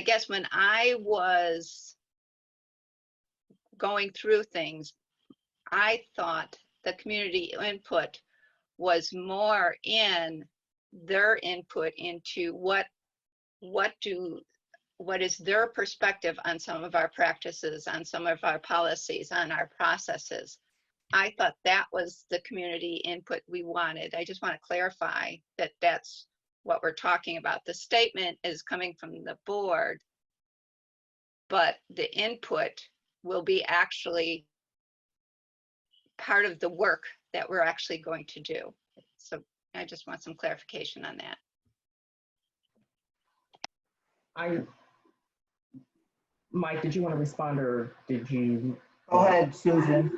guess when I was going through things, I thought the community input was more in their input into what is their perspective on some of our practices, on some of our policies, on our processes. I thought that was the community input we wanted. I just want to clarify that that's what we're talking about. The statement is coming from the board, but the input will be actually part of the work that we're actually going to do. So I just want some clarification on that. Mike, did you want to respond, or did you? Go ahead, Susan.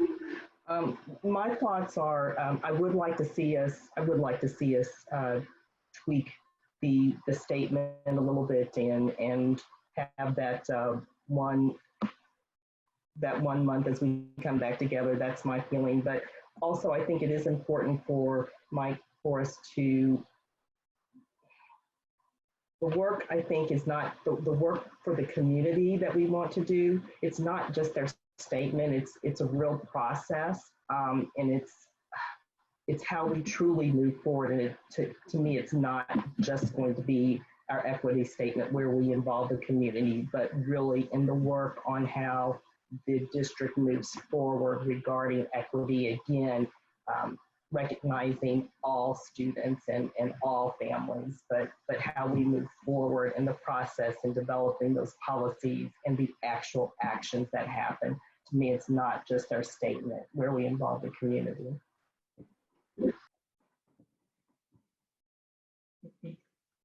My thoughts are, I would like to see us tweak the statement a little bit and have that one month as we come back together. That's my feeling. But also, I think it is important for us to. The work, I think, is not the work for the community that we want to do. It's not just their statement. It's a real process, and it's how we truly move forward. And to me, it's not just going to be our equity statement where we involve the community, but really in the work on how the district moves forward regarding equity. Again, recognizing all students and all families, but how we move forward in the process in developing those policies and the actual actions that happen. To me, it's not just our statement where we involve the community.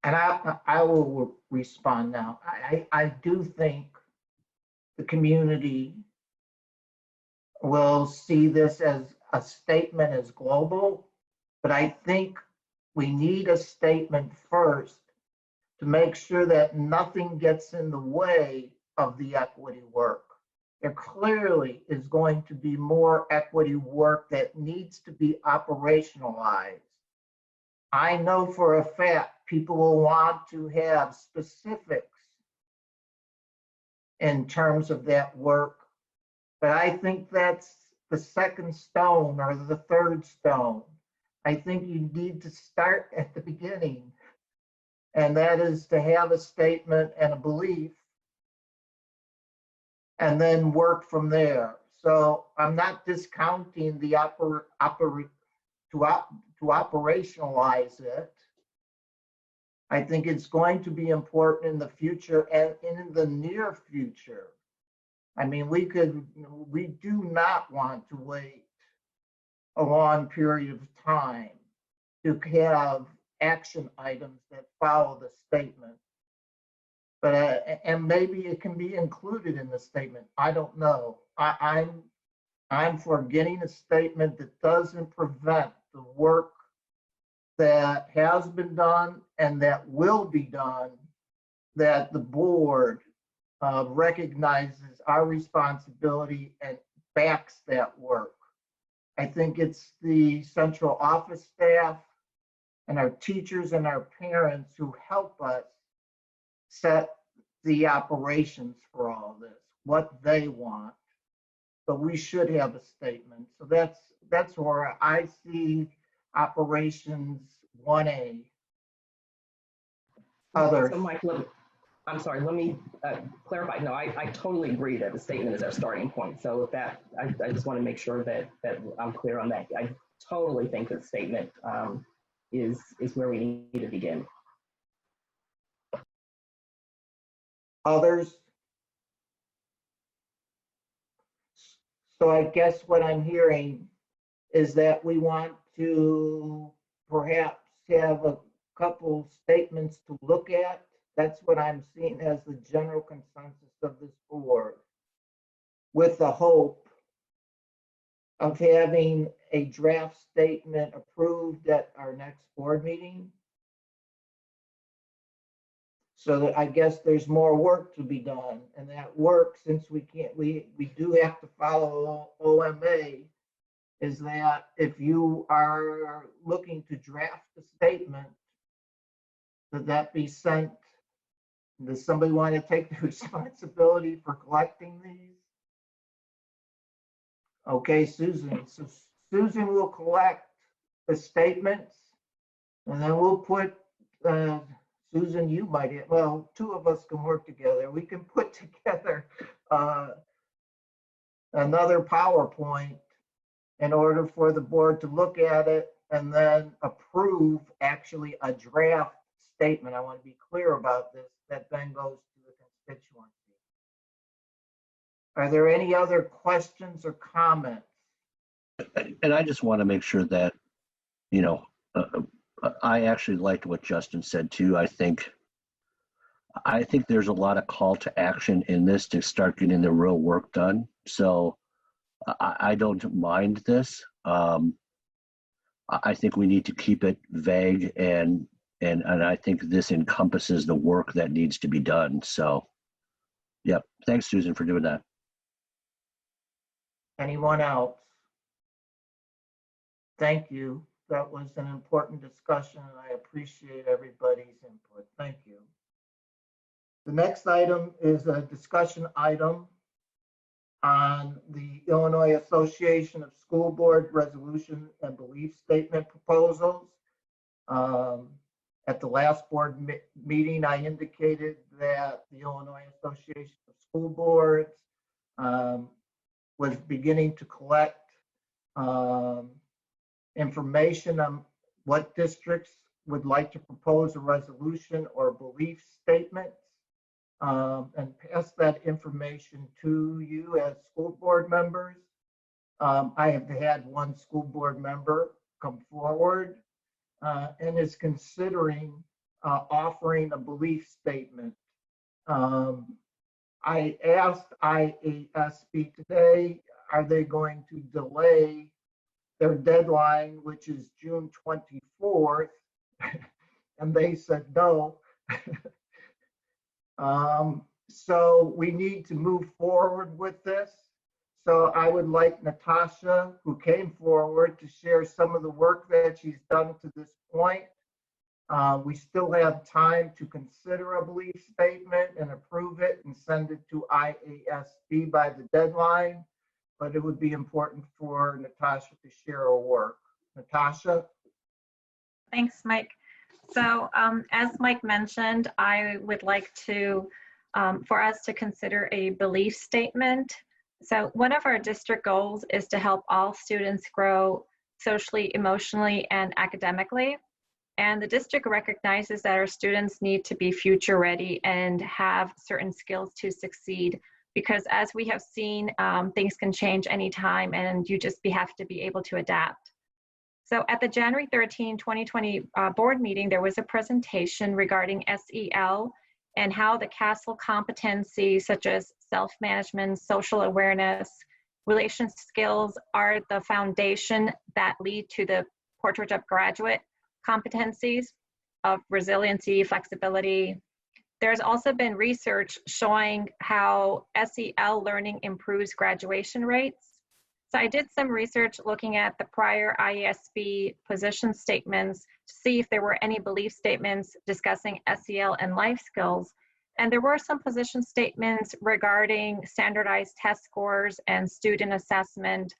And I will respond now. I do think the community will see this as a statement as global, but I think we need a statement first to make sure that nothing gets in the way of the equity work. There clearly is going to be more equity work that needs to be operationalized. I know for a fact people will want to have specifics in terms of that work, but I think that's the second stone or the third stone. I think you need to start at the beginning, and that is to have a statement and a belief, and then work from there. So I'm not discounting the to operationalize it. I think it's going to be important in the future and in the near future. I mean, we do not want to wait a long period of time to have action items that follow the statement. But and maybe it can be included in the statement. I don't know. I'm for getting a statement that doesn't prevent the work that has been done and that will be done, that the board recognizes our responsibility and backs that work. I think it's the central office staff and our teachers and our parents who help us set the operations for all this, what they want. But we should have a statement. So that's where I see operations 1A. Others. So Mike, I'm sorry, let me clarify. No, I totally agree that the statement is our starting point. So with that, I just want to make sure that I'm clear on that. I totally think the statement is where we need to begin. Others? So I guess what I'm hearing is that we want to perhaps have a couple statements to look at. That's what I'm seeing as the general consensus of this board, with the hope of having a draft statement approved at our next board meeting. So that I guess there's more work to be done, and that work, since we do have to follow OMA, is that if you are looking to draft a statement, that be sent. Does somebody want to take the responsibility for collecting these? Okay, Susan. So Susan will collect the statements, and then we'll put, Susan, you might, well, two of us can work together. We can put together another PowerPoint in order for the board to look at it and then approve actually a draft statement. I want to be clear about this, that then goes to the constituency. Are there any other questions or comments? And I just want to make sure that, you know, I actually liked what Justin said too. I think there's a lot of call to action in this to start getting the real work done. So I don't mind this. I think we need to keep it vague, and I think this encompasses the work that needs to be done. So, yeah, thanks, Susan, for doing that. Anyone else? Thank you. That was an important discussion, and I appreciate everybody's input. Thank you. The next item is a discussion item on the Illinois Association of School Board Resolution and Belief Statement proposals. At the last board meeting, I indicated that the Illinois Association of School Boards was beginning to collect information on what districts would like to propose a resolution or belief statement, and pass that information to you as school board members. I have had one school board member come forward and is considering offering a belief statement. I asked IASB today, are they going to delay their deadline, which is June 24th? And they said no. So we need to move forward with this. So I would like Natasha, who came forward, to share some of the work that she's done to this point. We still have time to consider a belief statement and approve it and send it to IASB by the deadline, but it would be important for Natasha to share her work. Natasha? Thanks, Mike. So as Mike mentioned, I would like to, for us to consider a belief statement. So one of our district goals is to help all students grow socially, emotionally, and academically. And the district recognizes that our students need to be future ready and have certain skills to succeed, because as we have seen, things can change anytime, and you just have to be able to adapt. So at the January 13, 2020 board meeting, there was a presentation regarding SEL and how the CASEL competencies such as self-management, social awareness, relation skills are the foundation that lead to the Portrait of Graduate competencies of resiliency, flexibility. There's also been research showing how SEL learning improves graduation rates. So I did some research looking at the prior IASB position statements to see if there were any belief statements discussing SEL and life skills. And there were some position statements regarding standardized test scores and student assessment,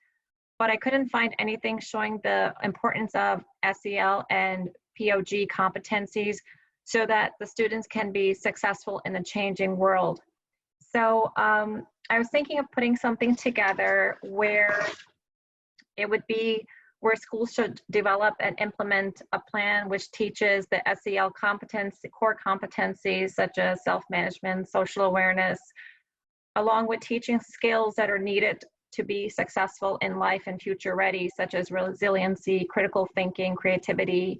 but I couldn't find anything showing the importance of SEL and POG competencies so that the students can be successful in the changing world. So I was thinking of putting something together where it would be where schools should develop and implement a plan which teaches the SEL core competencies such as self-management, social awareness, along with teaching skills that are needed to be successful in life and future ready, such as resiliency, critical thinking, creativity.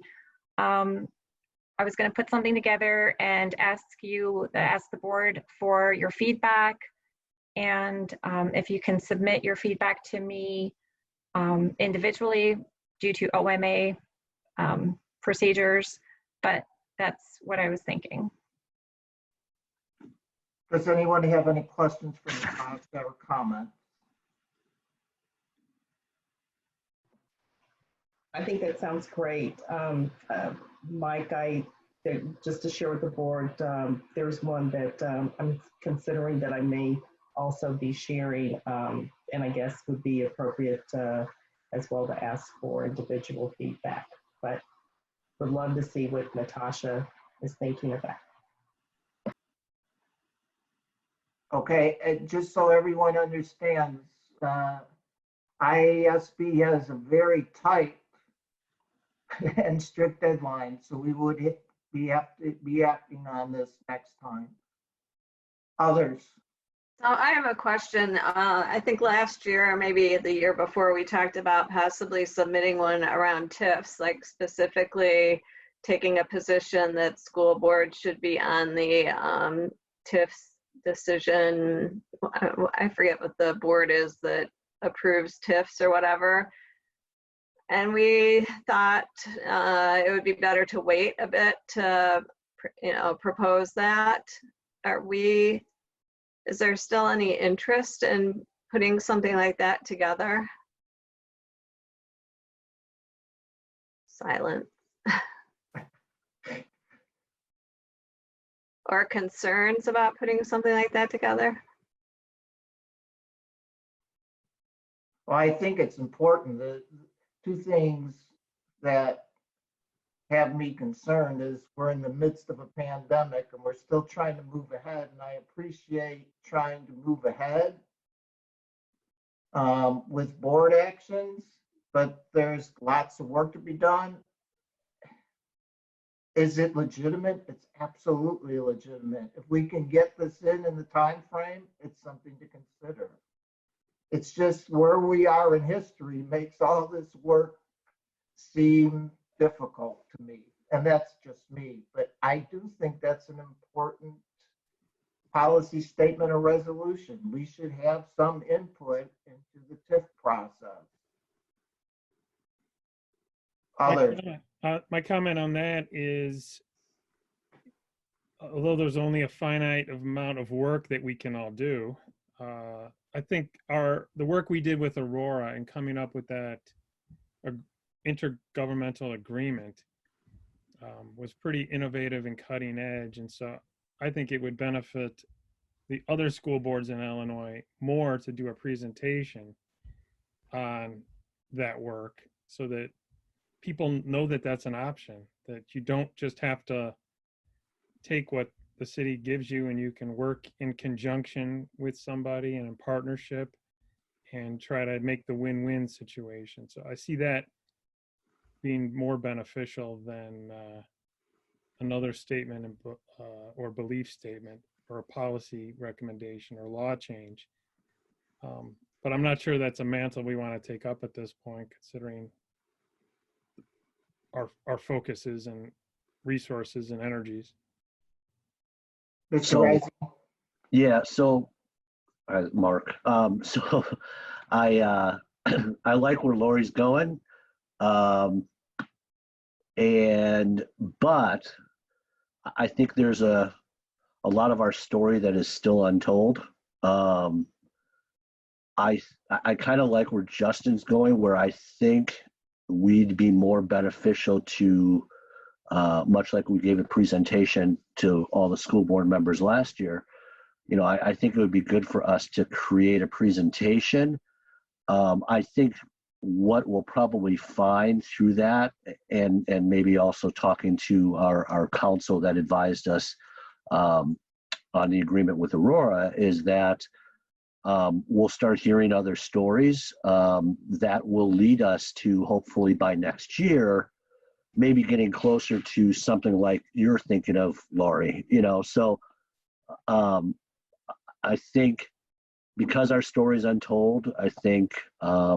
I was going to put something together and ask the board for your feedback. And if you can submit your feedback to me individually due to OMA procedures, but that's what I was thinking. Does anyone have any questions for Natasha or comments? I think that sounds great. Mike, just to share with the board, there's one that I'm considering that I may also be sharing, and I guess would be appropriate as well to ask for individual feedback. But would love to see what Natasha is thinking about. Okay, and just so everyone understands, IASB has a very tight and strict deadline, so we would be acting on this next time. Others? So I have a question. I think last year, or maybe the year before, we talked about possibly submitting one around TIFs, like specifically taking a position that school board should be on the TIFs decision. I forget what the board is that approves TIFs or whatever. And we thought it would be better to wait a bit to, propose that. Is there still any interest in putting something like that together? Silence. Or concerns about putting something like that together? Well, I think it's important. The two things that have me concerned is we're in the midst of a pandemic and we're still trying to move ahead, and I appreciate trying to move ahead with board actions, but there's lots of work to be done. Is it legitimate? It's absolutely legitimate. If we can get this in the time frame, it's something to consider. It's just where we are in history makes all this work seem difficult to me, and that's just me. But I do think that's an important policy statement or resolution. We should have some input into the TIF process. Others? My comment on that is, although there's only a finite amount of work that we can all do, I think the work we did with Aurora and coming up with that intergovernmental agreement was pretty innovative and cutting edge. And so I think it would benefit the other school boards in Illinois more to do a presentation on that work so that people know that that's an option, that you don't just have to take what the city gives you and you can work in conjunction with somebody and in partnership and try to make the win-win situation. So I see that being more beneficial than another statement or belief statement or a policy recommendation or law change. But I'm not sure that's a mantle we want to take up at this point, considering our focuses and resources and energies. Mr. Rising? Yeah, so Mark, so I I like where Lori's going, but I think there's a lot of our story that is still untold. I kind of like where Justin's going, where I think we'd be more beneficial to, much like we gave a presentation to all the school board members last year, I think it would be good for us to create a presentation. I think what we'll probably find through that, and maybe also talking to our counsel that advised us on the agreement with Aurora, is that we'll start hearing other stories that will lead us to, hopefully by next year, maybe getting closer to something like you're thinking of, Laurie. So I think because our story is untold, I think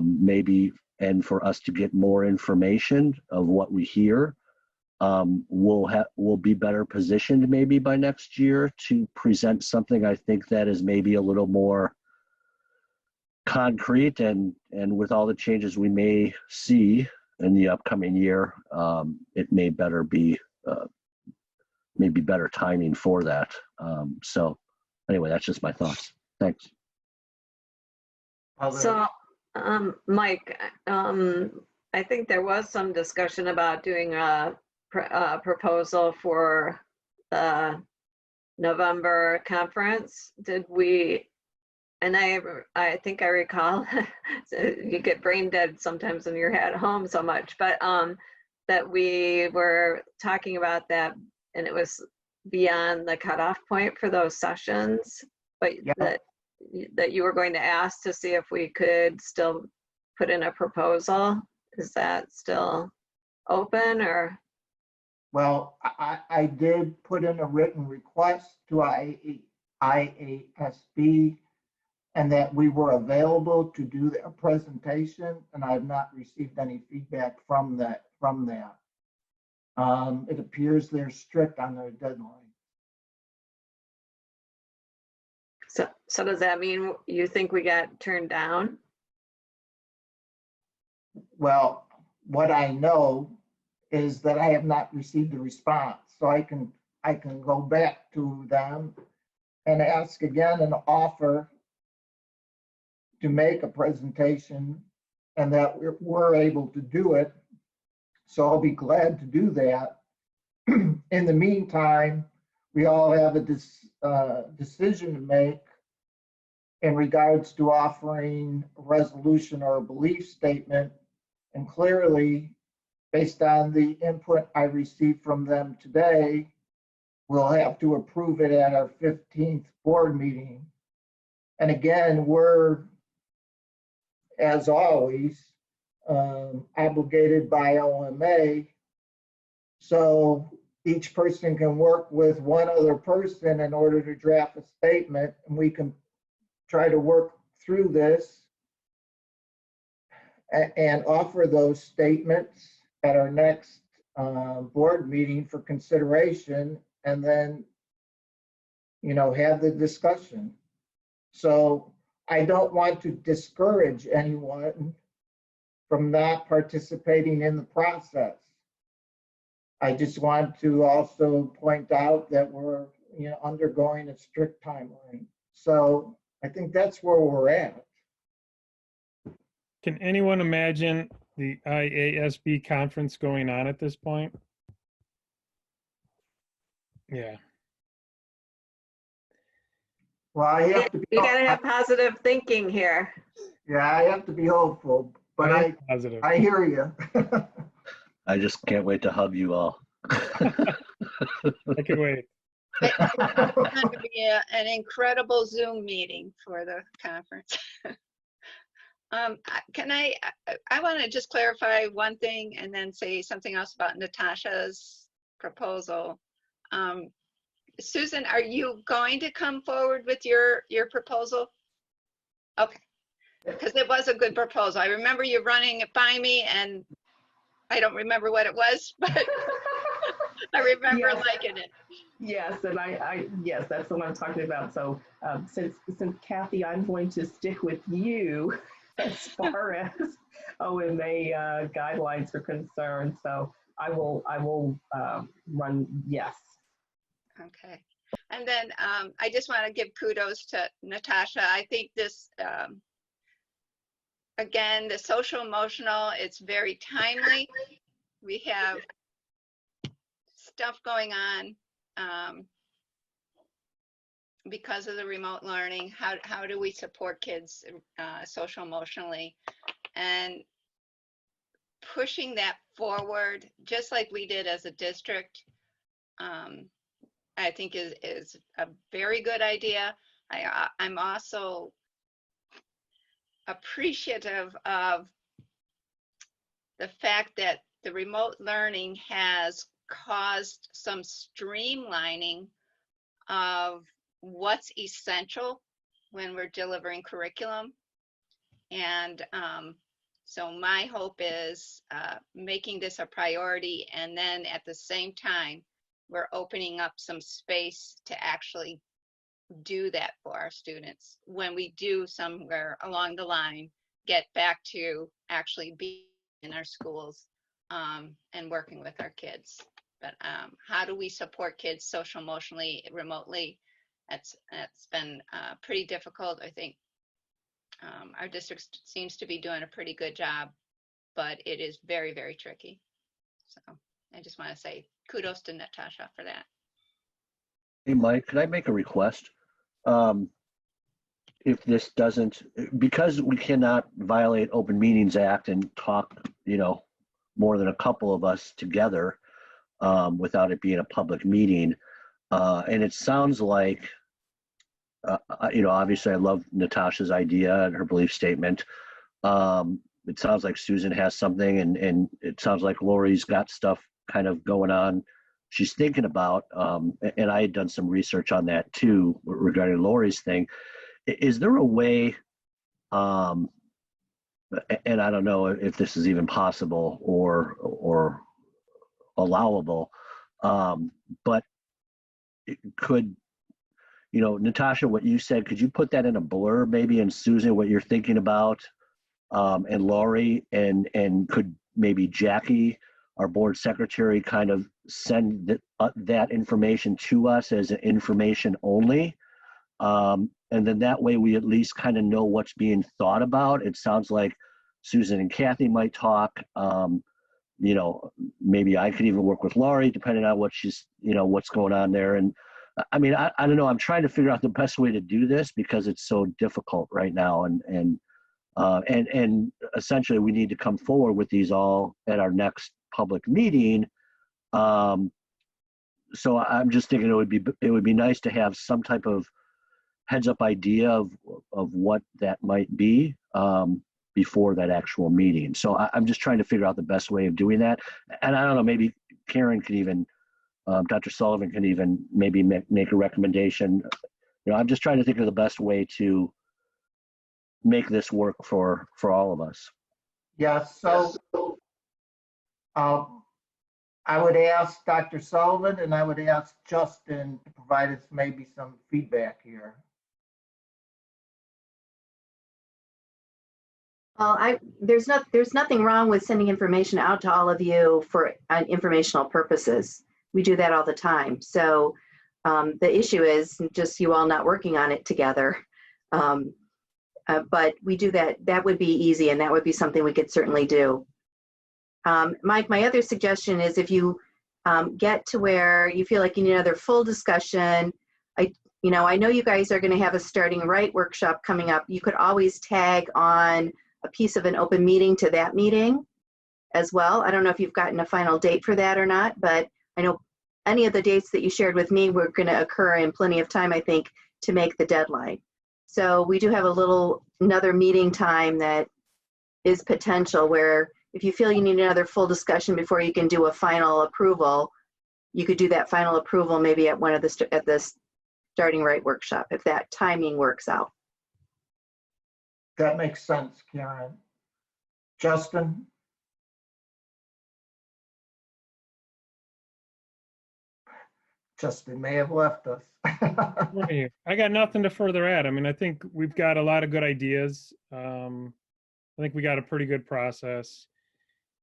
maybe, and for us to get more information of what we hear, we'll be better positioned maybe by next year to present something I think that is maybe a little more concrete, and with all the changes we may see in the upcoming year, it may be maybe better timing for that. So anyway, that's just my thoughts. Thanks. So, Mike, I think there was some discussion about doing a proposal for the November conference. Did we? And I think I recall, so you get brain dead sometimes when you're at home so much, but that we were talking about that, and it was beyond the cutoff point for those sessions, but that you were going to ask to see if we could still put in a proposal. Is that still open, or? Well, I did put in a written request to IASB, and that we were available to do their presentation, and I have not received any feedback from that. It appears they're strict on their deadline. So does that mean you think we got turned down? Well, what I know is that I have not received a response, so I can go back to them and ask again and offer to make a presentation, and that we're able to do it. So I'll be glad to do that. In the meantime, we all have a decision to make in regards to offering a resolution or a belief statement. And clearly, based on the input I received from them today, we'll have to approve it at our 15th board meeting. And again, we're, as always, obligated by OMA. So each person can work with one other person in order to draft a statement, and we can try to work through this and offer those statements at our next board meeting for consideration, and then, have the discussion. So I don't want to discourage anyone from not participating in the process. I just want to also point out that we're undergoing a strict timeline. So I think that's where we're at. Can anyone imagine the IASB conference going on at this point? Yeah. Well, I have to be. You gotta have positive thinking here. Yeah, I have to be hopeful, but Positive. I hear you. I just can't wait to hug you all. I can wait. It's going to be an incredible Zoom meeting for the conference. I want to just clarify one thing and then say something else about Natasha's proposal. Susan, are you going to come forward with your proposal? Okay, because it was a good proposal. I remember you running it by me, and I don't remember what it was, but I remember liking it. Yes, and yes, that's what I'm talking about. So since Kathy, I'm going to stick with you as far as OMA guidelines are concerned. So I will run yes. Okay. And then I just want to give kudos to Natasha. I think this, again, the social emotional, it's very timely. We have stuff going on because of the remote learning. How do we support kids social emotionally? And pushing that forward, just like we did as a district, I think is a very good idea. I'm also appreciative of the fact that the remote learning has caused some streamlining of what's essential when we're delivering curriculum. And so my hope is making this a priority, and then at the same time, we're opening up some space to actually do that for our students when we do somewhere along the line get back to actually being in our schools and working with our kids. But how do we support kids social emotionally remotely? That's been pretty difficult. I think our district seems to be doing a pretty good job, but it is very, very tricky. So I just want to say kudos to Natasha for that. Hey, Mike, could I make a request? If this doesn't, because we cannot violate Open Meetings Act and talk, more than a couple of us together without it being a public meeting. And it sounds like, obviously I love Natasha's idea and her belief statement. It sounds like Susan has something, and it sounds like Lori's got stuff kind of going on she's thinking about. And I had done some research on that too regarding Lori's thing. Is there a way, and I don't know if this is even possible or allowable, but it could, Natasha, what you said, could you put that in a blurb maybe, and Susan, what you're thinking about, and Lori, and could maybe Jackie, our board secretary, kind of send that information to us as an information only? And then that way we at least kind of know what's being thought about. It sounds like Susan and Kathy might talk. Maybe I could even work with Laurie, depending on what she's, what's going on there. And I mean, I don't know. I'm trying to figure out the best way to do this because it's so difficult right now. And essentially we need to come forward with these all at our next public meeting. So I'm just thinking it would be nice to have some type of heads up idea of what that might be before that actual meeting. So I'm just trying to figure out the best way of doing that. And I don't know, maybe Karen could even, Dr. Sullivan can even maybe make a recommendation. I'm just trying to think of the best way to make this work for all of us. Yes, so I would ask Dr. Sullivan and I would ask Justin to provide us maybe some feedback here. Well, there's nothing wrong with sending information out to all of you for informational purposes. We do that all the time. So the issue is just you all not working on it together. But we do that. That would be easy, and that would be something we could certainly do. Mike, my other suggestion is if you get to where you feel like you need another full discussion, I know you guys are going to have a starting right workshop coming up. You could always tag on a piece of an open meeting to that meeting as well. I don't know if you've gotten a final date for that or not, but I know any of the dates that you shared with me were going to occur in plenty of time, I think, to make the deadline. So we do have another meeting time that is potential where if you feel you need another full discussion before you can do a final approval, you could do that final approval maybe at at the starting right workshop, if that timing works out. That makes sense, Karen. Justin? Justin may have left us. Right here. I got nothing to further add. I mean, I think we've got a lot of good ideas. I think we got a pretty good process.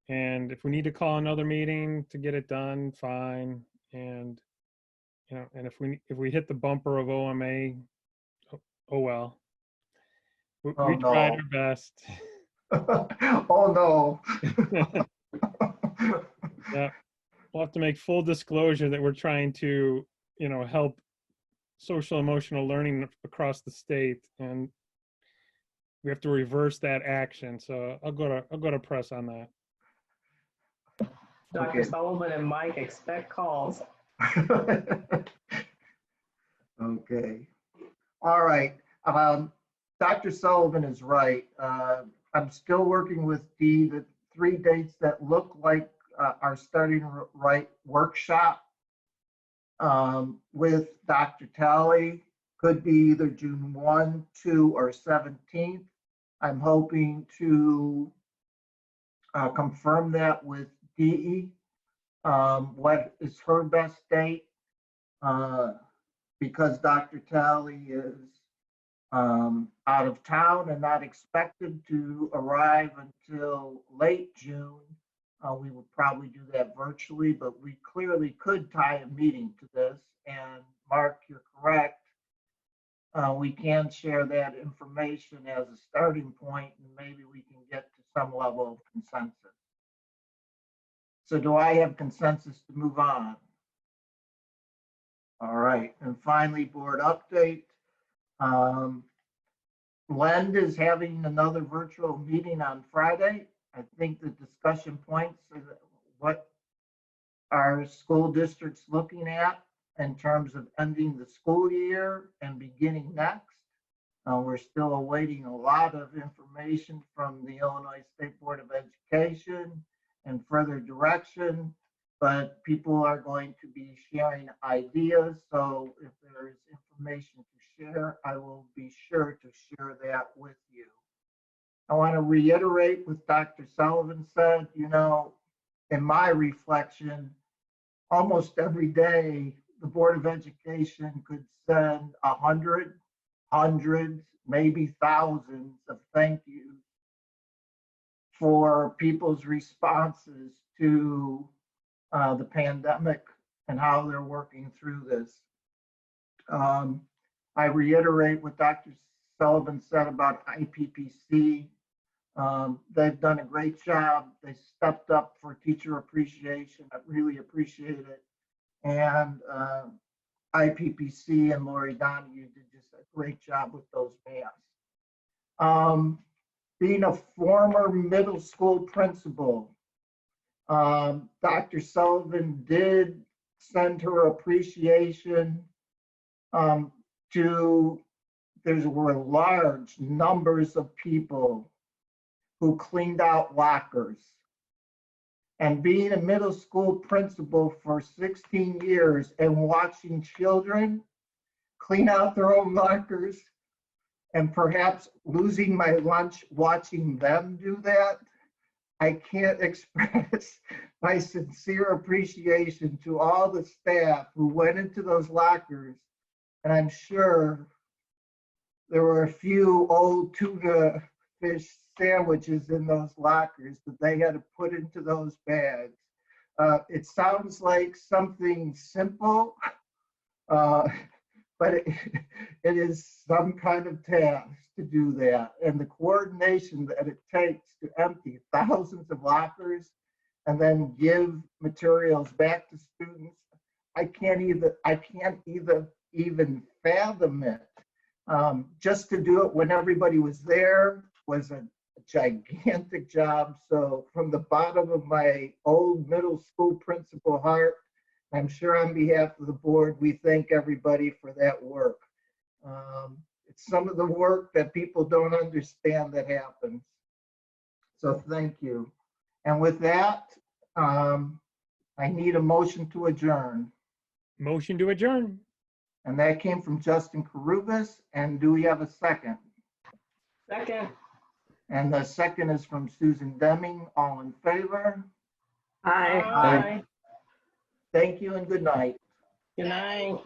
And if we need to call another meeting to get it done, fine. And and if we hit the bumper of OMA, oh well. We tried our best. Oh no. Yeah. We'll have to make full disclosure that we're trying to, help social emotional learning across the state, and we have to reverse that action. So I'll go to press on that. Dr. Sullivan and Mike, expect calls. Okay. All right. Dr. Sullivan is right. I'm still working with Dee. The 3 dates that look like our starting right workshop with Dr. Talley could be either June 1, 2, or 17th. I'm hoping to confirm that with Dee. What is her best date? Because Dr. Talley is out of town and not expected to arrive until late June. We would probably do that virtually, but we clearly could tie a meeting to this. And Mark, you're correct. We can share that information as a starting point, and maybe we can get to some level of consensus. So do I have consensus to move on? All right, and finally, board update. Blend is having another virtual meeting on Friday. I think the discussion points are what our school district's looking at in terms of ending the school year and beginning next. We're still awaiting a lot of information from the Illinois State Board of Education and further direction, but people are going to be sharing ideas. So if there is information to share, I will be sure to share that with you. I want to reiterate what Dr. Sullivan said. You know, in my reflection, almost every day, the Board of Education could send 100, hundreds, maybe thousands of thank yous for people's responses to the pandemic and how they're working through this. I reiterate what Dr. Sullivan said about IPPC. They've done a great job. They stepped up for teacher appreciation. I really appreciate it. And IPPC and Lori Donahue did just a great job with those masks. Being a former middle school principal, Dr. Sullivan did send her appreciation to, there were large numbers of people who cleaned out lockers. And being a middle school principal for 16 years and watching children clean out their own lockers and perhaps losing my lunch watching them do that, I can't express my sincere appreciation to all the staff who went into those lockers. And I'm sure there were a few old tuna fish sandwiches in those lockers that they had to put into those bags. It sounds like something simple, but it is some kind of task to do that. And the coordination that it takes to empty thousands of lockers and then give materials back to students, I can't even fathom it. Just to do it when everybody was there was a gigantic job. So from the bottom of my old middle school principal heart, I'm sure on behalf of the board, we thank everybody for that work. It's some of the work that people don't understand that happens. So thank you. And with that, I need a motion to adjourn. Motion to adjourn. And that came from Justin Carubus. And do we have a second? Second. And the second is from Susan Deming. All in favor? Aye. Thank you and good night. Good night.